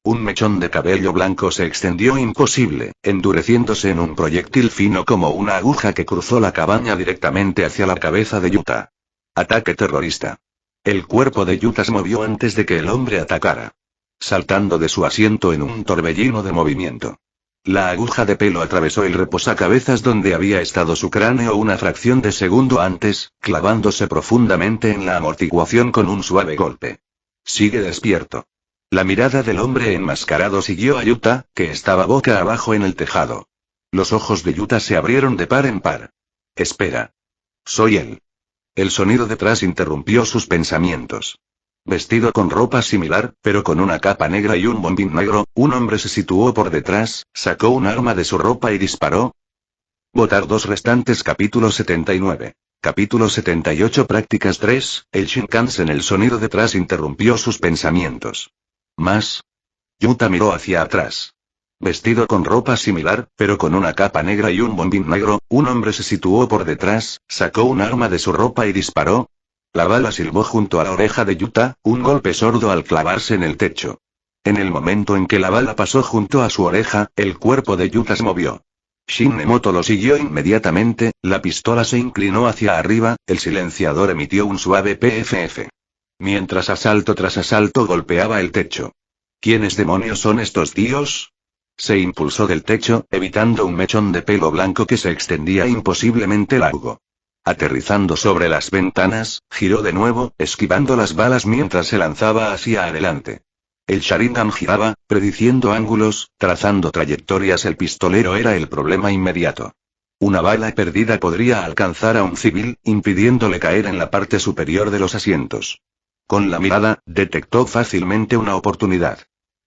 Un mechón de cabello blanco se extendió imposible, endureciéndose en un proyectil fino como una aguja que cruzó la cabaña directamente hacia la cabeza de Yuta. Ataque terrorista. El cuerpo de Yuta se movió antes de que el hombre atacara, saltando de su asiento en un torbellino de movimiento. La aguja de pelo atravesó el reposacabezas donde había estado su cráneo una fracción de segundo antes, clavándose profundamente en la amortiguación con un suave golpe. Sigue despierto. La mirada del hombre enmascarado siguió a Yuta, que estaba boca abajo en el tejado. Los ojos de Yuta se abrieron de par en par. Espera. Soy él. El sonido detrás interrumpió sus pensamientos. Vestido con ropa similar, pero con una capa negra y un bombín negro, un hombre se situó por detrás, sacó un arma de su ropa y disparó. Votar 2 restantes. Capítulo 79. Capítulo 78. Prácticas 3. El Shinkansen. El sonido detrás interrumpió sus pensamientos. ¿Más? Yuta miró hacia atrás. Vestido con ropa similar, pero con una capa negra y un bombín negro, un hombre se situó por detrás, sacó un arma de su ropa y disparó. La bala silbó junto a la oreja de Yuta, un golpe sordo al clavarse en el techo. En el momento en que la bala pasó junto a su oreja, el cuerpo de Yuta se movió. Shin Nemoto lo siguió inmediatamente, la pistola se inclinó hacia arriba, el silenciador emitió un suave PFF. Mientras asalto tras asalto golpeaba el techo. ¿Quiénes demonios son estos tíos? Se impulsó del techo, evitando un mechón de pelo blanco que se extendía imposiblemente largo. Aterrizando sobre las ventanas, giró de nuevo, esquivando las balas mientras se lanzaba hacia adelante. El Sharingan giraba, prediciendo ángulos, trazando trayectorias. El pistolero era el problema inmediato. Una bala perdida podría alcanzar a un civil, impidiéndole caer en la parte superior de los asientos. Con la mirada, detectó fácilmente una oportunidad.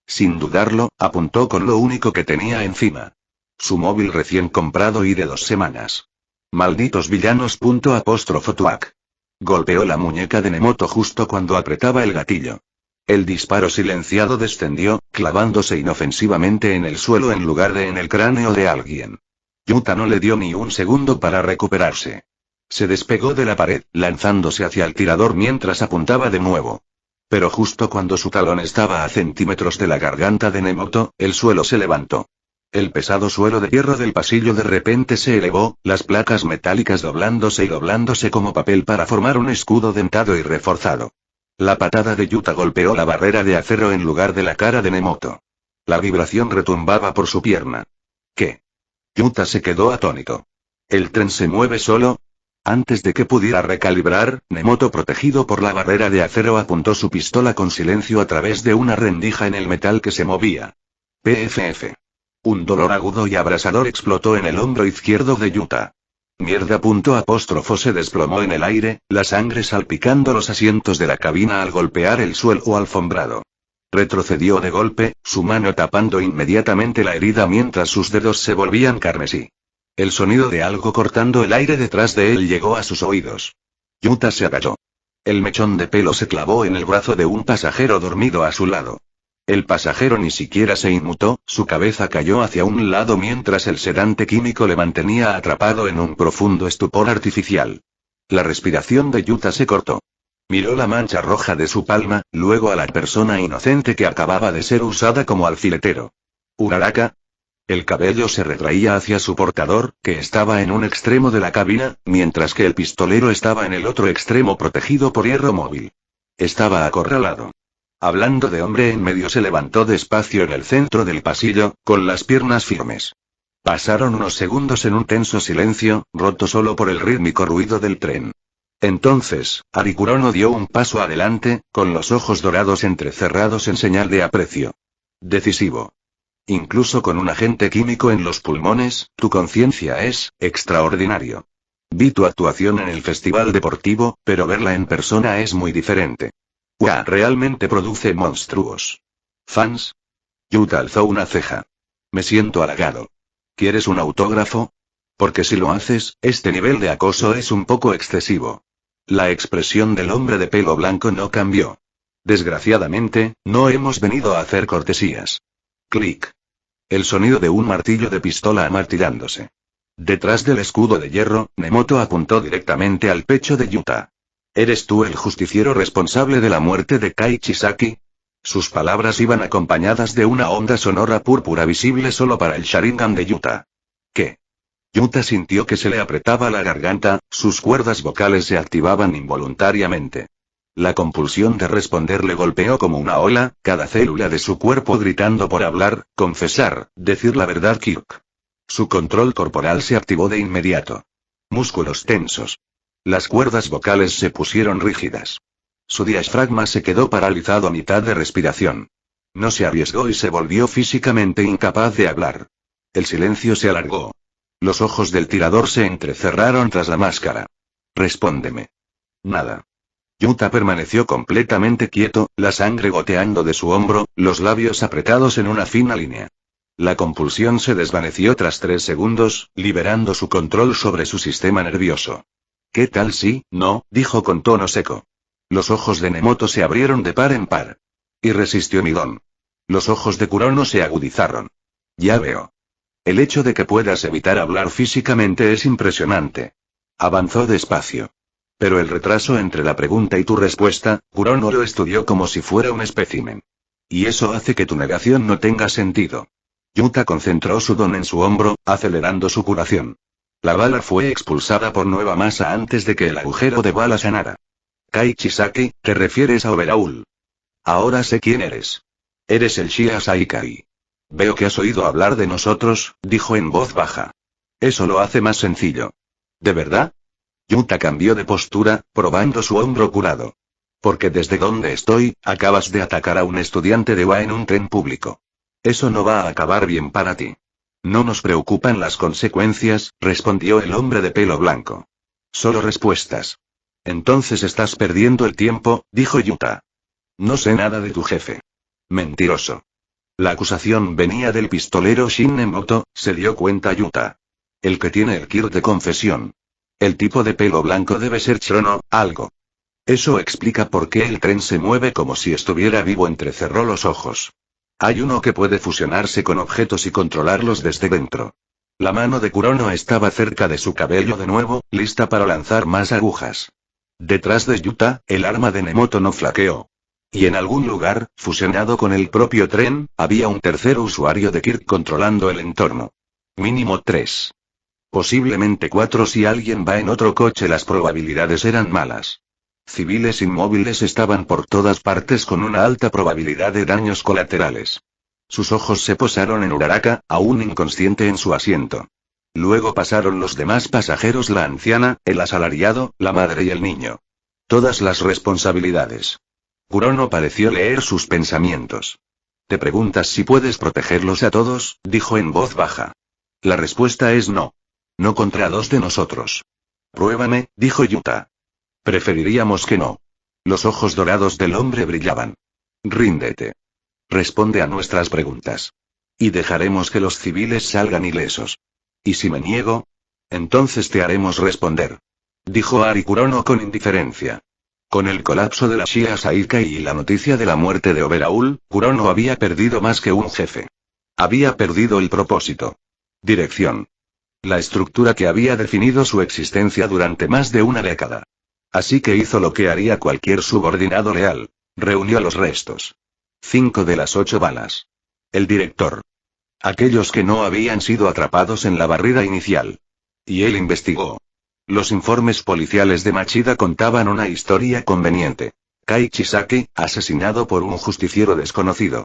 Sin dudarlo, apuntó con lo único que tenía encima. Su móvil recién comprado y de 2 semanas. Malditos villanos. Tuac. Golpeó la muñeca de Nemoto justo cuando apretaba el gatillo. El disparo silenciado descendió, clavándose inofensivamente en el suelo en lugar de en el cráneo de alguien. Yuta no le dio ni un segundo para recuperarse. Se despegó de la pared, lanzándose hacia el tirador mientras apuntaba de nuevo. Pero justo cuando su talón estaba a centímetros de la garganta de Nemoto, el suelo se levantó. El pesado suelo de hierro del pasillo de repente se elevó, las placas metálicas doblándose y doblándose como papel para formar un escudo dentado y reforzado. La patada de Yuta golpeó la barrera de acero en lugar de la cara de Nemoto. La vibración retumbaba por su pierna. ¿Qué? Yuta se quedó atónito. ¿El tren se mueve solo? Antes de que pudiera recalibrar, Nemoto, protegido por la barrera de acero, apuntó su pistola con silencio a través de una rendija en el metal que se movía. PFF. Un dolor agudo y abrasador explotó en el hombro izquierdo de Yuta. Mierda. Se desplomó en el aire, la sangre salpicando los asientos de la cabina al golpear el suelo alfombrado. Retrocedió de golpe, su mano tapando inmediatamente la herida mientras sus dedos se volvían carmesí. El sonido de algo cortando el aire detrás de él llegó a sus oídos. Yuta se agachó. El mechón de pelo se clavó en el brazo de un pasajero dormido a su lado. El pasajero ni siquiera se inmutó, su cabeza cayó hacia un lado mientras el sedante químico le mantenía atrapado en un profundo estupor artificial. La respiración de Yuta se cortó. Miró la mancha roja de su palma, luego a la persona inocente que acababa de ser usada como alfiletero. ¿Uraraka? El cabello se retraía hacia su portador, que estaba en un extremo de la cabina, mientras que el pistolero estaba en el otro extremo protegido por hierro móvil. Estaba acorralado. Hablando de hombre en medio, se levantó despacio en el centro del pasillo, con las piernas firmes. Pasaron unos segundos en un tenso silencio, roto solo por el rítmico ruido del tren. Entonces, Arikurono dio un paso adelante, con los ojos dorados entrecerrados en señal de aprecio. Decisivo. Incluso con un agente químico en los pulmones, tu conciencia es extraordinario. Vi tu actuación en el festival deportivo, pero verla en persona es muy diferente. Realmente produce monstruos. ¿Fans? Yuta alzó una ceja. Me siento halagado. ¿Quieres un autógrafo? Porque si lo haces, este nivel de acoso es un poco excesivo. La expresión del hombre de pelo blanco no cambió. Desgraciadamente, no hemos venido a hacer cortesías. Clic. El sonido de un martillo de pistola amartillándose. Detrás del escudo de hierro, Nemoto apuntó directamente al pecho de Yuta. ¿Eres tú el justiciero responsable de la muerte de Kai Chisaki? Sus palabras iban acompañadas de una onda sonora púrpura visible solo para el Sharingan de Yuta. ¿Qué? Yuta sintió que se le apretaba la garganta, sus cuerdas vocales se activaban involuntariamente. La compulsión de responder le golpeó como una ola, cada célula de su cuerpo gritando por hablar, confesar, decir la verdad. Kirk. Su control corporal se activó de inmediato. Músculos tensos. Las cuerdas vocales se pusieron rígidas. Su diafragma se quedó paralizado a mitad de respiración. No se arriesgó y se volvió físicamente incapaz de hablar. El silencio se alargó. Los ojos del tirador se entrecerraron tras la máscara. Respóndeme. Nada. Yuta permaneció completamente quieto, la sangre goteando de su hombro, los labios apretados en una fina línea. La compulsión se desvaneció tras 3 segundos, liberando su control sobre su sistema nervioso. ¿Qué tal si, no? Dijo con tono seco. Los ojos de Nemoto se abrieron de par en par. Y resistió Midon. Los ojos de Kurono se agudizaron. Ya veo. El hecho de que puedas evitar hablar físicamente es impresionante. Avanzó despacio. Pero el retraso entre la pregunta y tu respuesta, Kurono lo estudió como si fuera un espécimen. Y eso hace que tu negación no tenga sentido. Yuta concentró su don en su hombro, acelerando su curación. La bala fue expulsada por nueva masa antes de que el agujero de bala sanara. Kai Chisaki, ¿te refieres a Overhaul? Ahora sé quién eres. Eres el Shia Saikai. Veo que has oído hablar de nosotros, dijo en voz baja. Eso lo hace más sencillo. ¿De verdad? Yuta cambió de postura, probando su hombro curado. Porque desde donde estoy, acabas de atacar a un estudiante de UA en un tren público. Eso no va a acabar bien para ti. No nos preocupan las consecuencias, respondió el hombre de pelo blanco. Solo respuestas. Entonces estás perdiendo el tiempo, dijo Yuta. No sé nada de tu jefe. Mentiroso. La acusación venía del pistolero Shin Nemoto, se dio cuenta Yuta. El que tiene el kit de confesión. El tipo de pelo blanco debe ser Chirono, algo. Eso explica por qué el tren se mueve como si estuviera vivo. Entrecerró los ojos. Hay uno que puede fusionarse con objetos y controlarlos desde dentro. La mano de Kurono estaba cerca de su cabello de nuevo, lista para lanzar más agujas. Detrás de Yuta, el arma de Nemoto no flaqueó. Y en algún lugar, fusionado con el propio tren, había un tercer usuario de Kirk controlando el entorno. Mínimo 3. Posiblemente 4 si alguien va en otro coche. Las probabilidades eran malas. Civiles inmóviles estaban por todas partes con una alta probabilidad de daños colaterales. Sus ojos se posaron en Uraraka, aún inconsciente en su asiento. Luego pasaron los demás pasajeros, la anciana, el asalariado, la madre y el niño. Todas las responsabilidades. Kurono pareció leer sus pensamientos. ¿Te preguntas si puedes protegerlos a todos?, dijo en voz baja. La respuesta es no. No contra 2 de nosotros. Pruébame, dijo Yuta. Preferiríamos que no. Los ojos dorados del hombre brillaban. Ríndete. Responde a nuestras preguntas. Y dejaremos que los civiles salgan ilesos. ¿Y si me niego? Entonces te haremos responder. Dijo Ari Kurono con indiferencia. Con el colapso de la Shia Saikai y la noticia de la muerte de Overhaul, Kurono había perdido más que un jefe. Había perdido el propósito. Dirección. La estructura que había definido su existencia durante más de una década. Así que hizo lo que haría cualquier subordinado leal. Reunió los restos. 5 de las 8 balas. El director. Aquellos que no habían sido atrapados en la barrida inicial. Y él investigó. Los informes policiales de Machida contaban una historia conveniente. Kai Chisaki, asesinado por un justiciero desconocido.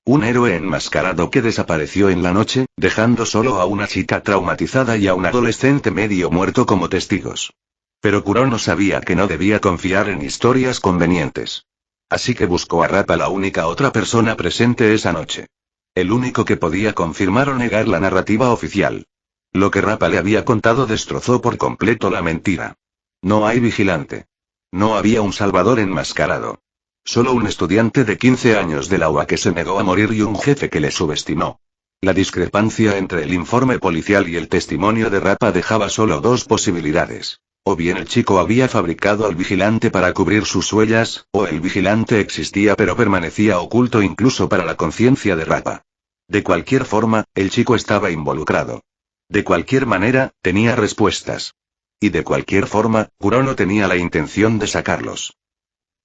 Un héroe enmascarado que desapareció en la noche, dejando solo a una chica traumatizada y a un adolescente medio muerto como testigos. Pero Kurono sabía que no debía confiar en historias convenientes. Así que buscó a Rappa, la única otra persona presente esa noche. El único que podía confirmar o negar la narrativa oficial. Lo que Rappa le había contado destrozó por completo la mentira. No hay vigilante. No había un salvador enmascarado. Solo un estudiante de 15 años de la UA que se negó a morir y un jefe que le subestimó. La discrepancia entre el informe policial y el testimonio de Rappa dejaba solo 2 posibilidades. O bien el chico había fabricado al vigilante para cubrir sus huellas, o el vigilante existía pero permanecía oculto incluso para la conciencia de Rappa. De cualquier forma, el chico estaba involucrado. De cualquier manera, tenía respuestas. Y de cualquier forma, Kurono tenía la intención de sacarlos.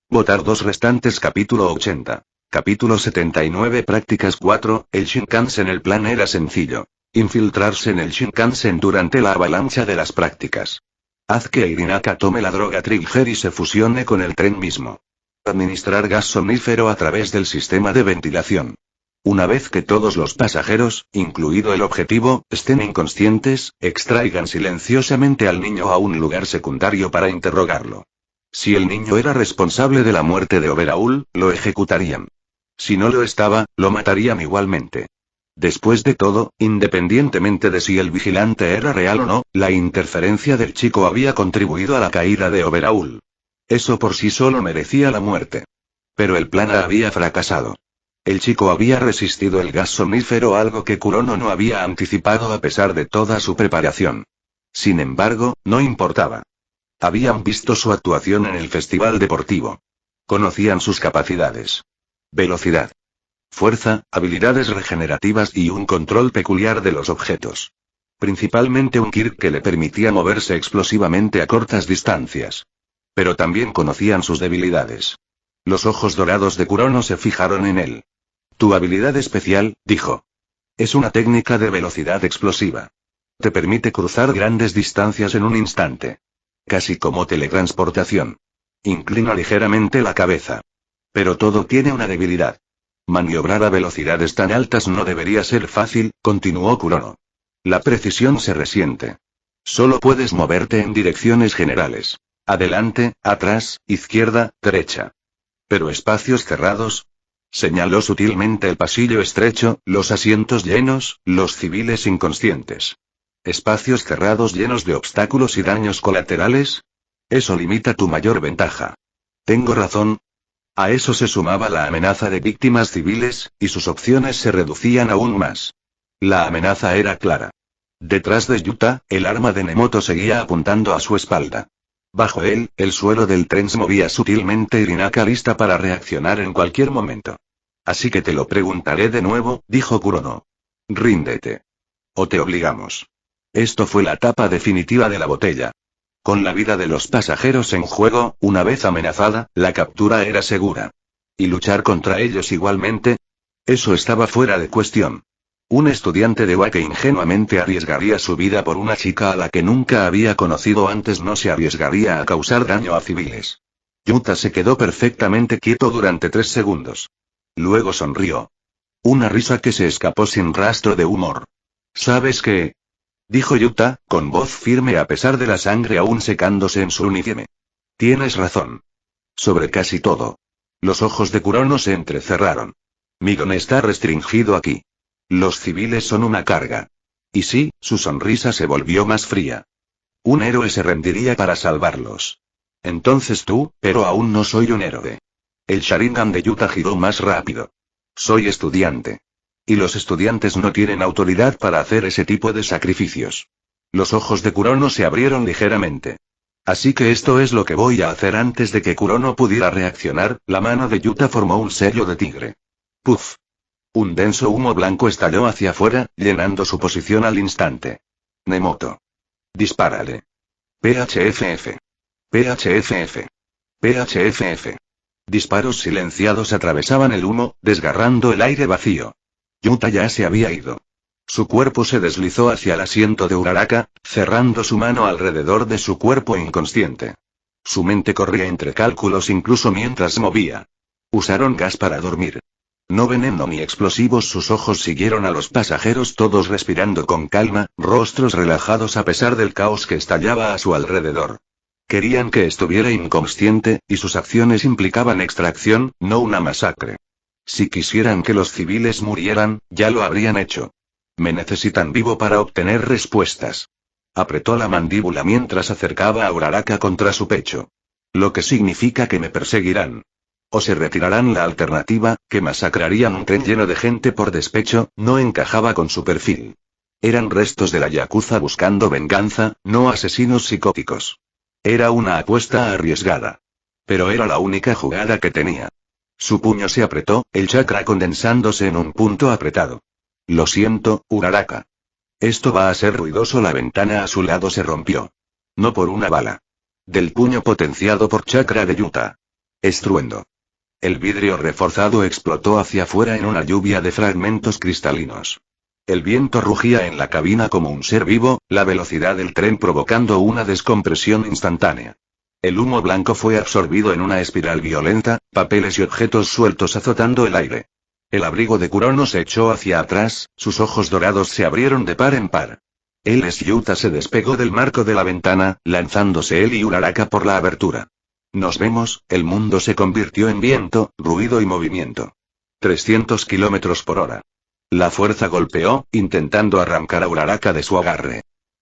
Votar 2 restantes. Capítulo 80. Capítulo 79. Prácticas 4. El Shinkansen. El plan era sencillo. Infiltrarse en el Shinkansen durante la avalancha de las prácticas. Haz que Irinaka tome la droga Trigger y se fusione con el tren mismo. Administrar gas somnífero a través del sistema de ventilación. Una vez que todos los pasajeros, incluido el objetivo, estén inconscientes, extraigan silenciosamente al niño a un lugar secundario para interrogarlo. Si el niño era responsable de la muerte de Overhaul, lo ejecutarían. Si no lo estaba, lo matarían igualmente. Después de todo, independientemente de si el vigilante era real o no, la interferencia del chico había contribuido a la caída de Overhaul. Eso por sí solo merecía la muerte. Pero el plan había fracasado. El chico había resistido el gas somnífero, algo que Kurono no había anticipado a pesar de toda su preparación. Sin embargo, no importaba. Habían visto su actuación en el festival deportivo. Conocían sus capacidades. Velocidad. Fuerza, habilidades regenerativas y un control peculiar de los objetos. Principalmente un Kirk que le permitía moverse explosivamente a cortas distancias. Pero también conocían sus debilidades. Los ojos dorados de Kurono se fijaron en él. Tu habilidad especial, dijo. Es una técnica de velocidad explosiva. Te permite cruzar grandes distancias en un instante. Casi como teletransportación. Inclina ligeramente la cabeza. Pero todo tiene una debilidad. Maniobrar a velocidades tan altas no debería ser fácil, continuó Kurono. La precisión se resiente. Solo puedes moverte en direcciones generales. Adelante, atrás, izquierda, derecha. Pero espacios cerrados. Señaló sutilmente el pasillo estrecho, los asientos llenos, los civiles inconscientes. Espacios cerrados llenos de obstáculos y daños colaterales. Eso limita tu mayor ventaja. ¿Tengo razón? A eso se sumaba la amenaza de víctimas civiles, y sus opciones se reducían aún más. La amenaza era clara. Detrás de Yuta, el arma de Nemoto seguía apuntando a su espalda. Bajo él, el suelo del tren se movía sutilmente, Irinaka lista para reaccionar en cualquier momento. Así que te lo preguntaré de nuevo, dijo Kurono. Ríndete. O te obligamos. Esto fue la tapa definitiva de la botella. Con la vida de los pasajeros en juego, una vez amenazada, la captura era segura. ¿Y luchar contra ellos igualmente? Eso estaba fuera de cuestión. Un estudiante de UA que ingenuamente arriesgaría su vida por una chica a la que nunca había conocido antes no se arriesgaría a causar daño a civiles. Yuta se quedó perfectamente quieto durante 3 segundos. Luego sonrió. Una risa que se escapó sin rastro de humor. ¿Sabes qué? Dijo Yuta, con voz firme a pesar de la sangre aún secándose en su uniforme. Tienes razón. Sobre casi todo. Los ojos de Kurono se entrecerraron. Mi don está restringido aquí. Los civiles son una carga. Y sí, su sonrisa se volvió más fría. Un héroe se rendiría para salvarlos. Entonces tú, pero aún no soy un héroe. El Sharingan de Yuta giró más rápido. Soy estudiante. Y los estudiantes no tienen autoridad para hacer ese tipo de sacrificios. Los ojos de Kurono se abrieron ligeramente. Así que esto es lo que voy a hacer. Antes de que Kurono pudiera reaccionar, la mano de Yuta formó un sello de tigre. ¡Puf! Un denso humo blanco estalló hacia afuera, llenando su posición al instante. Nemoto. Dispárale. PHFF. PHFF. PHFF. Disparos silenciados atravesaban el humo, desgarrando el aire vacío. Yuta ya se había ido. Su cuerpo se deslizó hacia el asiento de Uraraka, cerrando su mano alrededor de su cuerpo inconsciente. Su mente corría entre cálculos incluso mientras se movía. Usaron gas para dormir. No veneno ni explosivos. Sus ojos siguieron a los pasajeros, todos respirando con calma, rostros relajados a pesar del caos que estallaba a su alrededor. Querían que estuviera inconsciente, y sus acciones implicaban extracción, no una masacre. Si quisieran que los civiles murieran, ya lo habrían hecho. Me necesitan vivo para obtener respuestas. Apretó la mandíbula mientras acercaba a Uraraka contra su pecho. Lo que significa que me perseguirán. O se retirarán. La alternativa, que masacrarían un tren lleno de gente por despecho, no encajaba con su perfil. Eran restos de la Yakuza buscando venganza, no asesinos psicóticos. Era una apuesta arriesgada. Pero era la única jugada que tenía. Su puño se apretó, el chakra condensándose en un punto apretado. Lo siento, Uraraka. Esto va a ser ruidoso. La ventana a su lado se rompió. No por una bala. Del puño potenciado por chakra de Yuta. Estruendo. El vidrio reforzado explotó hacia afuera en una lluvia de fragmentos cristalinos. El viento rugía en la cabina como un ser vivo, la velocidad del tren provocando una descompresión instantánea. El humo blanco fue absorbido en una espiral violenta, papeles y objetos sueltos azotando el aire. El abrigo de Kurono se echó hacia atrás, sus ojos dorados se abrieron de par en par. Yuta se despegó del marco de la ventana, lanzándose él y Uraraka por la abertura. Nos vemos. El mundo se convirtió en viento, ruido y movimiento. 300 kilómetros por hora. La fuerza golpeó, intentando arrancar a Uraraka de su agarre.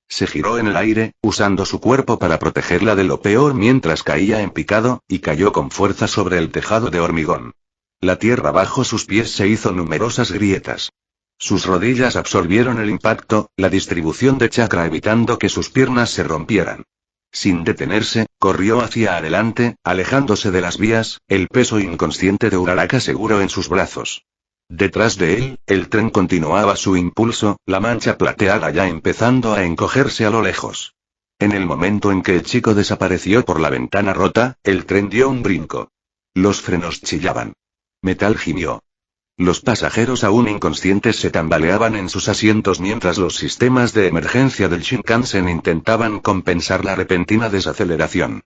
Se giró en el aire, usando su cuerpo para protegerla de lo peor mientras caía en picado, y cayó con fuerza sobre el tejado de hormigón. La tierra bajo sus pies se hizo numerosas grietas. Sus rodillas absorbieron el impacto, la distribución de chakra evitando que sus piernas se rompieran. Sin detenerse, corrió hacia adelante, alejándose de las vías, el peso inconsciente de Uraraka seguro en sus brazos. Detrás de él, el tren continuaba su impulso, la mancha plateada ya empezando a encogerse a lo lejos. En el momento en que el chico desapareció por la ventana rota, el tren dio un brinco. Los frenos chillaban. Metal gimió. Los pasajeros aún inconscientes se tambaleaban en sus asientos mientras los sistemas de emergencia del Shinkansen intentaban compensar la repentina desaceleración.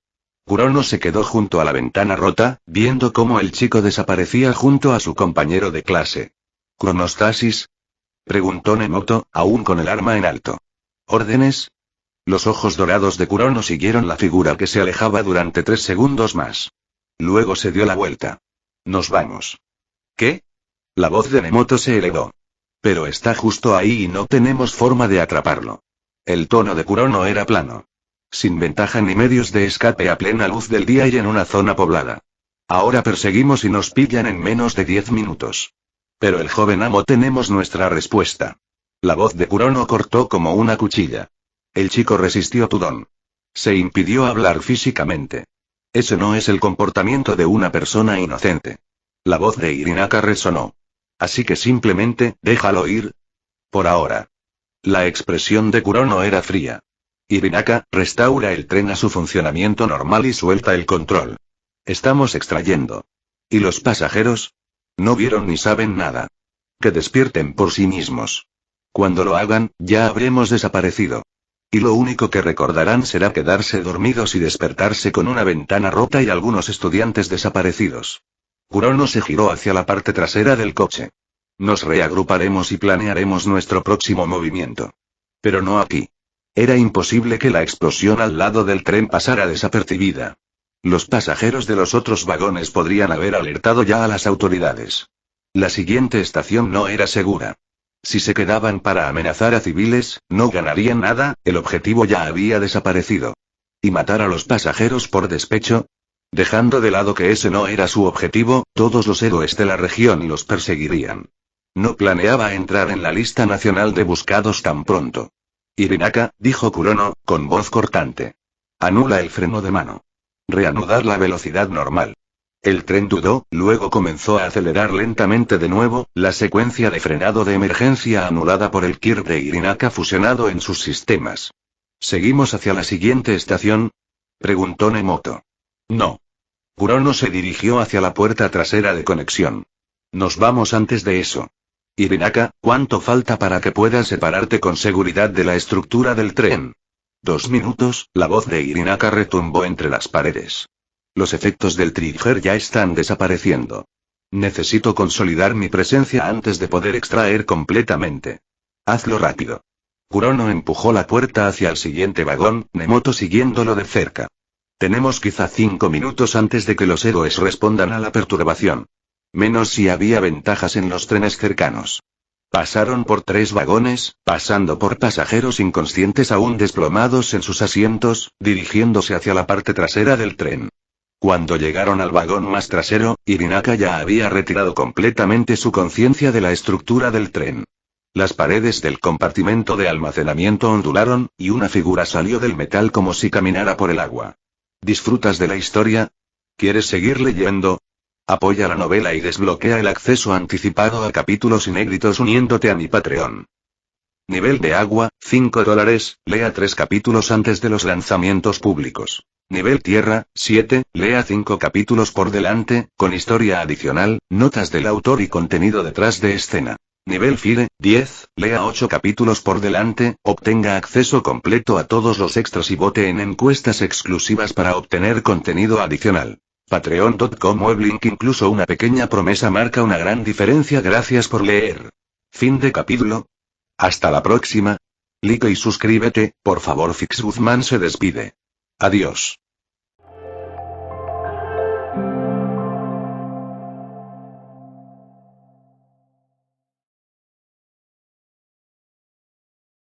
Kurono se quedó junto a la ventana rota, viendo cómo el chico desaparecía junto a su compañero de clase. ¿Cronostasis? Preguntó Nemoto, aún con el arma en alto. ¿Órdenes? Los ojos dorados de Kurono siguieron la figura que se alejaba durante 3 segundos más. Luego se dio la vuelta. Nos vamos. ¿Qué? La voz de Nemoto se elevó. Pero está justo ahí y no tenemos forma de atraparlo. El tono de Kurono era plano. Sin ventaja ni medios de escape a plena luz del día y en una zona poblada. Ahora perseguimos y nos pillan en menos de 10 minutos. Pero el joven amo tenemos nuestra respuesta. La voz de Kurono cortó como una cuchilla. El chico resistió Tudón. Se impidió hablar físicamente. Ese no es el comportamiento de una persona inocente. La voz de Irinaka resonó. Así que simplemente, déjalo ir. Por ahora. La expresión de Kurono era fría. Irinaka, restaura el tren a su funcionamiento normal y suelta el control. Estamos extrayendo. ¿Y los pasajeros? No vieron ni saben nada. Que despierten por sí mismos. Cuando lo hagan, ya habremos desaparecido. Y lo único que recordarán será quedarse dormidos y despertarse con una ventana rota y algunos estudiantes desaparecidos. Kurono se giró hacia la parte trasera del coche. Nos reagruparemos y planearemos nuestro próximo movimiento. Pero no aquí. Era imposible que la explosión al lado del tren pasara desapercibida. Los pasajeros de los otros vagones podrían haber alertado ya a las autoridades. La siguiente estación no era segura. Si se quedaban para amenazar a civiles, no ganarían nada, el objetivo ya había desaparecido. ¿Y matar a los pasajeros por despecho? Dejando de lado que ese no era su objetivo, todos los héroes de la región los perseguirían. No planeaba entrar en la lista nacional de buscados tan pronto. Irinaka, dijo Kurono, con voz cortante. Anula el freno de mano. Reanudar la velocidad normal. El tren dudó, luego comenzó a acelerar lentamente de nuevo, la secuencia de frenado de emergencia anulada por el Kirk de Irinaka fusionado en sus sistemas. ¿Seguimos hacia la siguiente estación? Preguntó Nemoto. No. Kurono se dirigió hacia la puerta trasera de conexión. Nos vamos antes de eso. Irinaka, ¿cuánto falta para que puedas separarte con seguridad de la estructura del tren? 2 minutos, la voz de Irinaka retumbó entre las paredes. Los efectos del trigger ya están desapareciendo. Necesito consolidar mi presencia antes de poder extraer completamente. Hazlo rápido. Kurono empujó la puerta hacia el siguiente vagón, Nemoto siguiéndolo de cerca. Tenemos quizá 5 minutos antes de que los héroes respondan a la perturbación. Menos si había ventajas en los trenes cercanos. Pasaron por 3 vagones, pasando por pasajeros inconscientes aún desplomados en sus asientos, dirigiéndose hacia la parte trasera del tren. Cuando llegaron al vagón más trasero, Irinaka ya había retirado completamente su conciencia de la estructura del tren. Las paredes del compartimento de almacenamiento ondularon, y una figura salió del metal como si caminara por el agua. ¿Disfrutas de la historia? ¿Quieres seguir leyendo? Apoya la novela y desbloquea el acceso anticipado a capítulos inéditos uniéndote a mi Patreon. Nivel de agua, $5, lea 3 capítulos antes de los lanzamientos públicos. Nivel tierra, 7, lea 5 capítulos por delante, con historia adicional, notas del autor y contenido detrás de escena. Nivel fire, 10, lea 8 capítulos por delante, obtenga acceso completo a todos los extras y vote en encuestas exclusivas para obtener contenido adicional. Patreon.com /link incluso una pequeña promesa marca una gran diferencia. Gracias por leer. Fin de capítulo. Hasta la próxima. Like y suscríbete, por favor. Fix Guzmán se despide. Adiós.